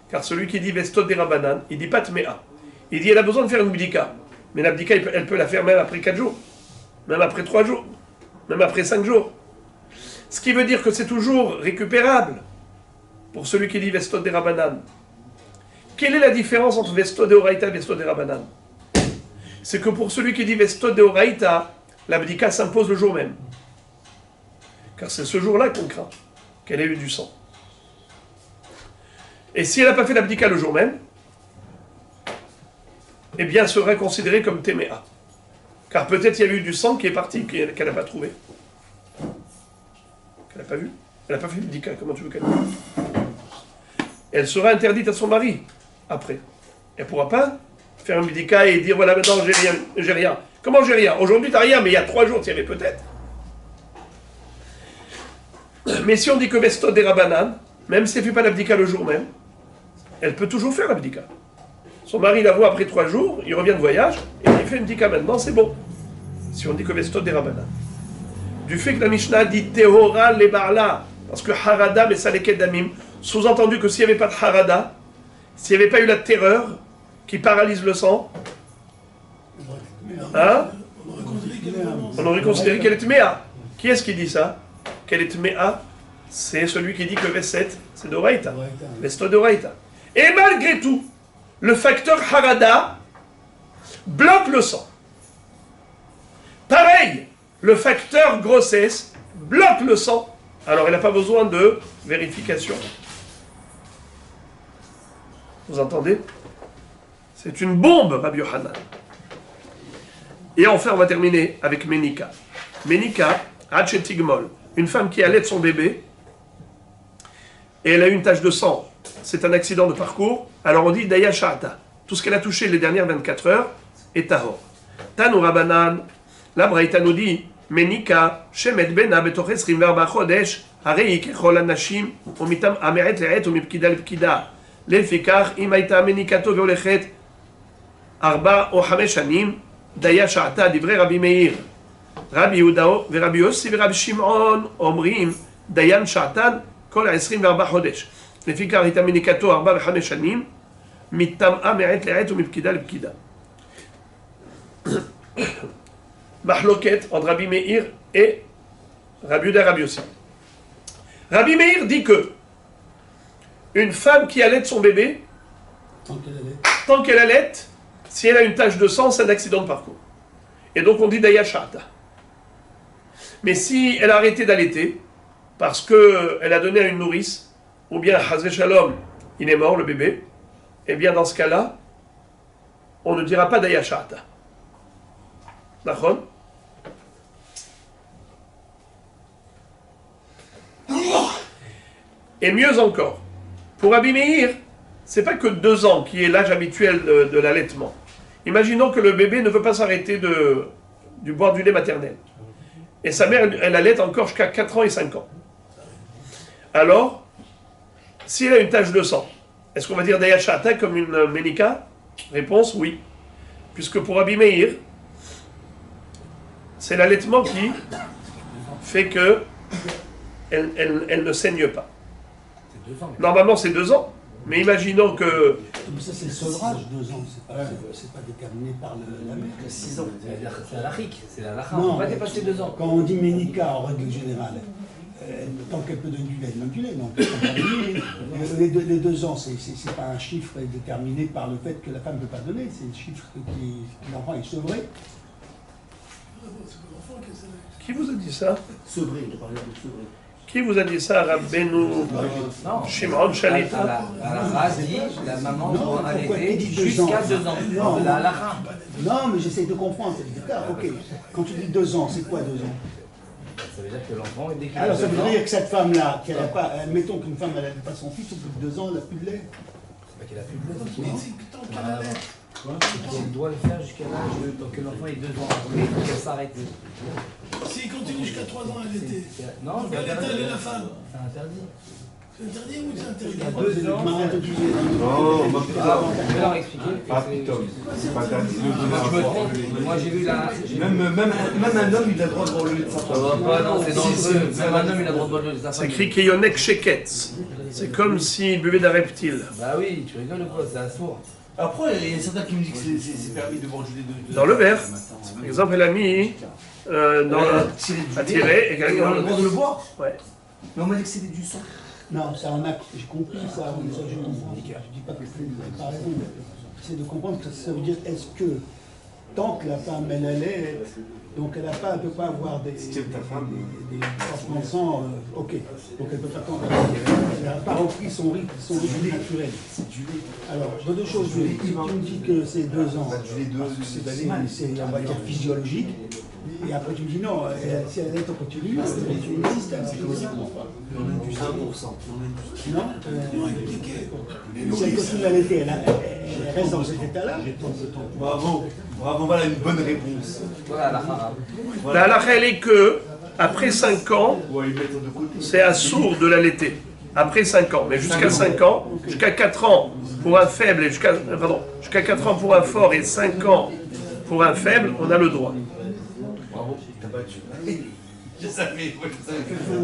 A: Car celui qui dit vestot de rabanan, il dit pas tmea. Il dit elle a besoin de faire une bdika. Mais la bdika, elle peut la faire même après 4 jours. Même après 3 jours. Même après 5 jours. Ce qui veut dire que c'est toujours récupérable pour celui qui dit vestot de rabanan. Quelle est la différence entre vestot de oraita et vestot de rabanan? C'est que pour celui qui dit vestot de oraita, l'abdika s'impose le jour même. Car c'est ce jour-là qu'on craint qu'elle ait eu du sang. Et si elle n'a pas fait l'abdika le jour même, eh bien elle serait considérée comme téméa. Car peut-être il y a eu du sang qui est parti, qu'elle n'a pas trouvé. Qu'elle n'a pas vu. Elle n'a pas fait l'abdika, comment tu veux qu'elle fasse? Elle sera interdite à son mari après. Elle ne pourra pas faire un bdika et dire voilà maintenant j'ai rien. Comment j'ai rien? Aujourd'hui tu n'as rien, mais il y a 3 jours tu y avais peut-être. Mais si on dit que Vestot des Rabanan, même si elle ne fait pas l'abdika le jour même, elle peut toujours faire l'abdika. Son mari la voit après 3 jours, il revient de voyage, et il fait une bdika maintenant, c'est bon. Si on dit que Vestot des Rabanan. Du fait que la Mishnah dit Tehora le Barla, parce que Harada mais Saleket Damim, sous-entendu que s'il n'y avait pas de Harada, s'il n'y avait pas eu la terreur qui paralyse le sang, hein, on aurait considéré qu'elle est Tméa. Qui est-ce qui dit ça? Qu'elle est Tméa? C'est celui qui dit que Veset, c'est d'Oraïta. Vesto d'Oraïta. Et malgré tout, le facteur Harada bloque le sang. Pareil, le facteur grossesse bloque le sang. Alors elle n'a pas besoin de vérification. Vous entendez? C'est une bombe, Rabbi Yohanan. Et enfin, on va terminer avec Ménika. Ménika, Hatchetigmol, une femme qui allait son bébé, et elle a eu une tache de sang. C'est un accident de parcours. Alors on dit Daya Sha'ata. Tout ce qu'elle a touché les dernières 24 heures est Tahor. Tanu Rabanan, la Braïta nous dit Ménika, Shemet Bena, Betoches Rimver Chodesh, Harei Kechol Anashim, Umitam Ameret Le'et, Umipkida Lepkida. לפיכך, אם הייתה מניקתו והולכת 4 או 5 שנים, דיה שעתה דברי רבי מאיר, רבי יהודה ורבי יוסי ורבי שמעון אומרים, דיין שעתן כל 24 חודש. לפיכך הייתה מניקתו 4 ו5 שנים, מטמאה מעת לעת ומפקידה לפקידה. מחלוקת entre Rabbi Meir et Rabbi Yehuda et Rabbi Yossi. Rabbi Meir dit que Une femme qui allait son bébé,
C: Tant qu'elle allait.
A: tant qu'elle allait, si elle a une tache de sang, c'est un accident de parcours. Et donc on dit Daya Sha'ata. Mais si elle a arrêté d'allaiter, parce qu'elle a donné à une nourrice, ou bien Hazé Shalom, il est mort, le bébé, eh bien dans ce cas-là, on ne dira pas Daya Sha'ata. D'accord? Et mieux encore, pour Rabbi Meir, c'est pas que 2 ans qui est l'âge habituel de l'allaitement. Imaginons que le bébé ne veut pas s'arrêter du boire du lait maternel. Et sa mère, elle allaite encore jusqu'à 4 ans et 5 ans. Alors, si elle a une tache de sang, est-ce qu'on va dire Daya Sha'ata comme une ménika? Réponse, oui. Puisque pour Rabbi Meir, c'est l'allaitement qui fait que elle ne saigne pas.
E: C'est 2 ans.
A: Normalement, c'est 2 ans. Mais imaginons que...
C: Mais ça, c'est le sevrage, 2 ans. C'est pas déterminé par la mère.
F: 6 ans.
E: C'est la lachique, c'est la lacha. On
C: Non,
E: ne peut pas dépasser 2 ans.
C: Quand on dit ménica, en règle générale, tant qu'elle peut donner du lait, elle donne du lait. Donc, les 2 ans, c'est pas un chiffre déterminé par le fait que la femme ne peut pas donner. C'est le chiffre que l'enfant est sevré.
A: Qui vous a dit ça?
F: Sevré, il parlait de sevré.
A: Qui vous a dit ça, Rabbeinu
E: Non.
A: Shimon Shalita?
E: La lacha dit la maman
C: Non,
E: doit
C: pourquoi
E: allaiter
C: tu dis 2
E: jusqu'à
C: ans?
E: 2 ans.
C: Non.
E: La lacha.
C: Non, mais j'essaie de comprendre. D'accord, ok. Quand tu dis 2 ans, c'est quoi 2 ans?
E: Ça veut dire que l'enfant, dès qu'il a
C: Alors ça
E: 2
C: veut
E: ans,
C: dire que cette femme-là, qu'elle a pas, admettons qu'une femme elle n'a pas son fils, au bout de 2 ans, elle n'a plus de lait.
E: c'est pas qu'il a plus de lait.
C: Non. Tant qu'elle allait.
E: Elle doit le faire jusqu'à l'âge tant que l'enfant ait 2 ans. Après, il faut qu'elle s'arrête.
C: S'il continue jusqu'à 3 ans à allaiter,
E: Non,
C: elle est allée la femme.
E: c'est interdit.
C: C'est interdit ou c'est interdit?
E: Il y a 2 ans.
G: Non, moi,
E: Je vais leur expliquer.
G: pas Tom. C'est pas interdit.
E: Je me trompe. Moi, j'ai vu la.
G: Même un homme, il a le droit de voir le lait de sa
E: Ça
G: femme.
E: va pas, non, c'est dangereux. Même un homme, il a le droit de boire de sa
A: C'est
E: femme.
A: écrit Keyonek Sheketz. C'est comme s'il buvait d'un reptile.
E: Bah oui, tu rigoles ou quoi? C'est un sourd.
D: Après, il y a certains qui me disent que c'est permis de boire du lait de...
A: Dans le verre. Par exemple, elle a mis à tirer et
D: On a le droit de le boire.
A: Ouais.
D: Mais on m'a dit que c'était du sang.
C: Non, ça on a, j'ai compris ça, mais ça je comprends. Je dis pas que c'est pas raison, mais j'essaie de comprendre que ça veut dire est-ce que tant que la femme elle allait, donc elle ne peut pas avoir des passements de sang, ok, donc elle peut pas attendre, elle n'a pas repris son rythme naturel. Alors, dans 2 choses, tu me dis que c'est 2 ans, c'est on va dire physiologique. Et après tu me dis non, si elle est en continu, tu me système, c'est comme ça.
F: On a du 1%.
C: Non Si elle continue à l'été, elle reste dans cet état-là.
G: Bravo, voilà une bonne réponse.
E: Voilà la haram.
A: La halakha, elle est que, après 5 ans,
G: Ouais, ils mettent de côté.
A: c'est assourd de l'allaiter. Après 5 ans. Mais jusqu'à 5 ans, jusqu'à 4 ans pour un faible, et jusqu'à 4 ans pour un fort et 5 ans pour un faible, on a le droit.
G: Bravo, t'as battu. Je savais,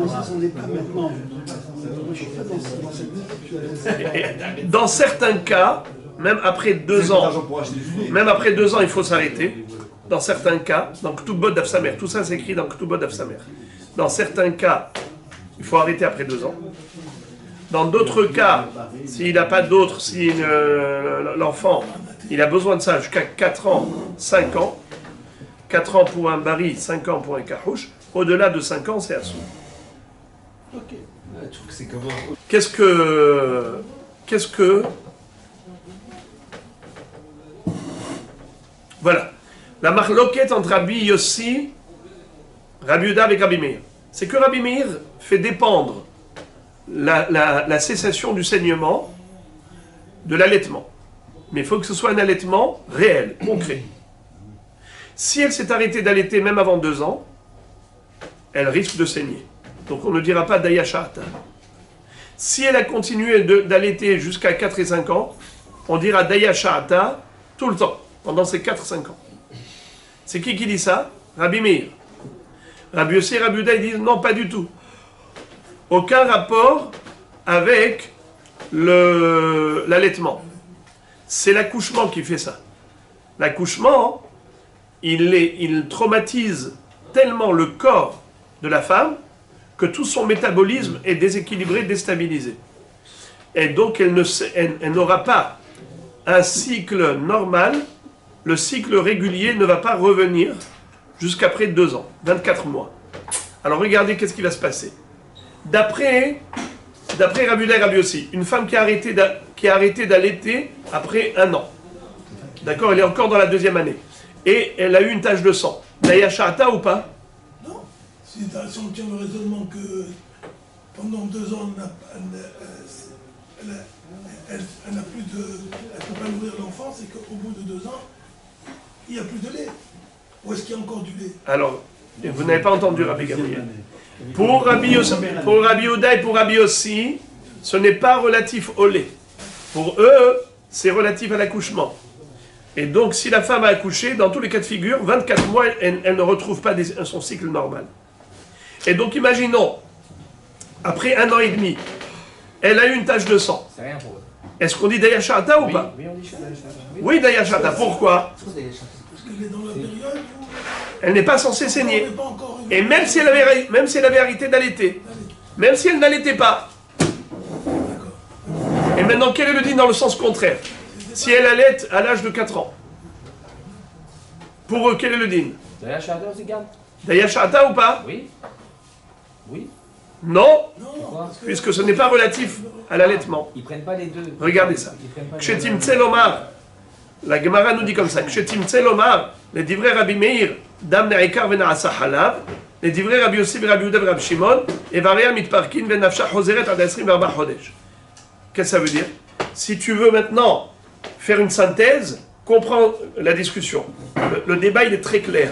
C: Ça n'en est pas maintenant. Moi, je suis pas dans cette
A: Dans certains cas, même après 2 ans,
G: pour acheter du lait.
A: même après 2 ans, il faut s'arrêter. Dans certains cas, dans Ktubot d'Afsamer, tout ça c'est écrit dans Ktubot d'Afsamer. Dans certains cas, il faut arrêter après 2 ans. Dans d'autres cas, s'il n'a pas d'autres, si l'enfant, il a besoin de ça jusqu'à 4 ans, 5 ans, 4 ans pour un bari, 5 ans pour un kahouch, au-delà de 5 ans, c'est assourd.
F: Ok. Je trouve que c'est comment.
A: Qu'est-ce que... Voilà. La marloquette entre Rabbi Yossi, Rabbi Yehuda avec Rabbi Meir. C'est que Rabbi Meir fait dépendre la cessation du saignement de l'allaitement. Mais il faut que ce soit un allaitement réel, concret. Si elle s'est arrêtée d'allaiter même avant 2 ans, elle risque de saigner. Donc on ne dira pas Daya Sha'ata. Si elle a continué d'allaiter jusqu'à 4 et 5 ans, on dira Daya Sha'ata tout le temps, pendant ces 4-5 ans. C'est qui dit ça? Rabbi Meir. Rabbi Yossi et Rabbi Yehuda, ils disent non, pas du tout. Aucun rapport avec l'allaitement. C'est l'accouchement qui fait ça. L'accouchement, il traumatise tellement le corps de la femme que tout son métabolisme est déséquilibré, déstabilisé. Et donc, elle n'aura pas un cycle normal. Le cycle régulier ne va pas revenir jusqu'après 2 ans, 24 mois. Alors, regardez qu'est-ce qui va se passer. D'après Rabbi Uda et Rabbi Yossi, une femme qui a arrêté d'allaiter après 1 an. D'accord, elle est encore dans la 2e année. Et elle a eu une tache de sang. Daya Sha'ata ou pas?
C: Non. Si on tient le raisonnement que pendant 2 ans, elle n'a plus de. Elle ne peut pas nourrir l'enfant, c'est qu'au bout de 2 ans, il n'y a plus de lait. Ou est-ce qu'il y a encore du lait?
A: Alors, vous n'avez pas entendu Rabbi Gabriel. Pour Rabbi Uda et pour Rabbi Yossi, ce n'est pas relatif au lait. Pour eux, c'est relatif à l'accouchement. Et donc, si la femme a accouché, dans tous les cas de figure, 24 mois, elle ne retrouve pas son cycle normal. Et donc, imaginons, après 1 an et demi, elle a eu une tache de sang.
E: C'est rien pour eux.
A: Est-ce qu'on dit Daya Sha'ata ou pas?
E: Oui, on dit Sha'ata.
A: Oui, Daya Sha'ata. Pourquoi?
C: Parce qu'elle est dans la période où
A: Elle n'est pas censée saigner.
C: on n'est pas encore une-
A: Et même si elle avait arrêté d'allaiter, même si elle n'allaitait pas. Et maintenant, quel est le din dans le sens contraire? Si elle allaite à l'âge de 4 ans. Pour eux, quel est le din?
E: D'ailleurs, Sha'ata aussi garde.
A: Daya Sha'ata ou pas?
E: Oui. Oui.
A: Non,
E: Pourquoi?
A: puisque ce n'est pas relatif à l'allaitement.
E: Ils prennent pas les deux.
A: Regardez ça.
E: Ils prennent pas les
A: Kshetim
E: deux.
A: Tselomar, la Gemara nous dit comme ça, Kshetim Tselomar, les divrei Rabbi Meir, Dam Ne'ikar Ve'na'asa Halav, les divrei Rabbi Yossi Rabbi Yehuda Rabbi Shimon, et Varia Mitparkin Ve'nafsha Choseret Ad 24 Chodesh. Qu'est-ce que ça veut dire? Si tu veux maintenant faire une synthèse, comprends la discussion. Le débat, il est très clair.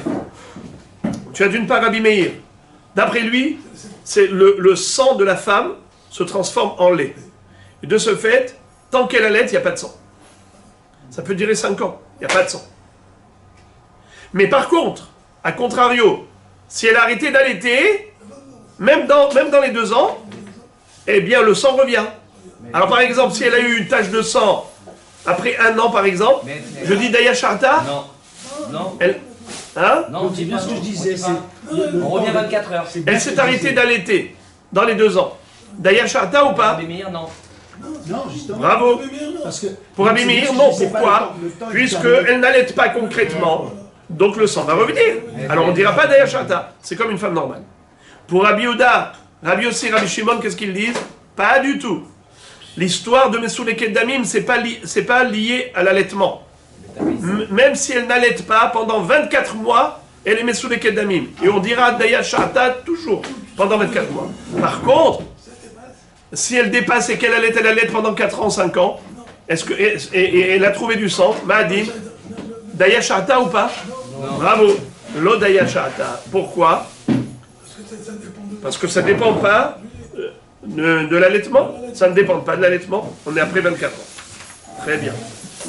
A: Tu as d'une part Rabbi Meir. D'après lui, c'est le sang de la femme se transforme en lait. Et de ce fait, tant qu'elle allaite, il n'y a pas de sang. Ça peut durer 5 ans, il n'y a pas de sang. Mais par contre, à contrario, si elle a arrêté d'allaiter, même dans les 2 ans, eh bien le sang revient. Alors par exemple, si elle a eu une tache de sang après 1 an par exemple,
E: Mais-
A: je dis Daya Sha'ata,
E: Non. Non.
A: elle, hein,
E: Non,
F: C'est bien ce que je disais,
E: On revient 24 heures.
A: elle s'est arrêtée d'allaiter dans les 2 ans. Daya Sha'ata ou pas?
E: Rabbi Meir, non.
F: Non, justement.
A: Bravo.
F: Parce que
A: Pour Rabbi Meir, non. Pourquoi? Puisqu'elle n'allaite pas concrètement, donc le sang va revenir. Alors on ne dira pas Daya Sha'ata, c'est comme une femme normale. Pour Rabbi Yehuda, Rabbi Yossi, Rabbi Shimon, qu'est-ce qu'ils disent? Pas du tout. L'histoire de Mesoulé Kedamim, c'est pas lié à l'allaitement. Même si elle n'allaite pas, pendant 24 mois, elle est Mesoulé Kedamim. Et on dira Daya Sha'ata toujours, pendant 24 mois. Par contre, si elle dépasse et qu'elle allaite pendant 4 ans, 5 ans, et elle a trouvé du sang, Ma'adim, Daya Sha'ata ou pas? Bravo. Lo Daya Sha'ata. Pourquoi? Parce que ça ne dépend pas de l'allaitement. Ça ne dépend pas de l'allaitement. On est après 24 ans. Très bien.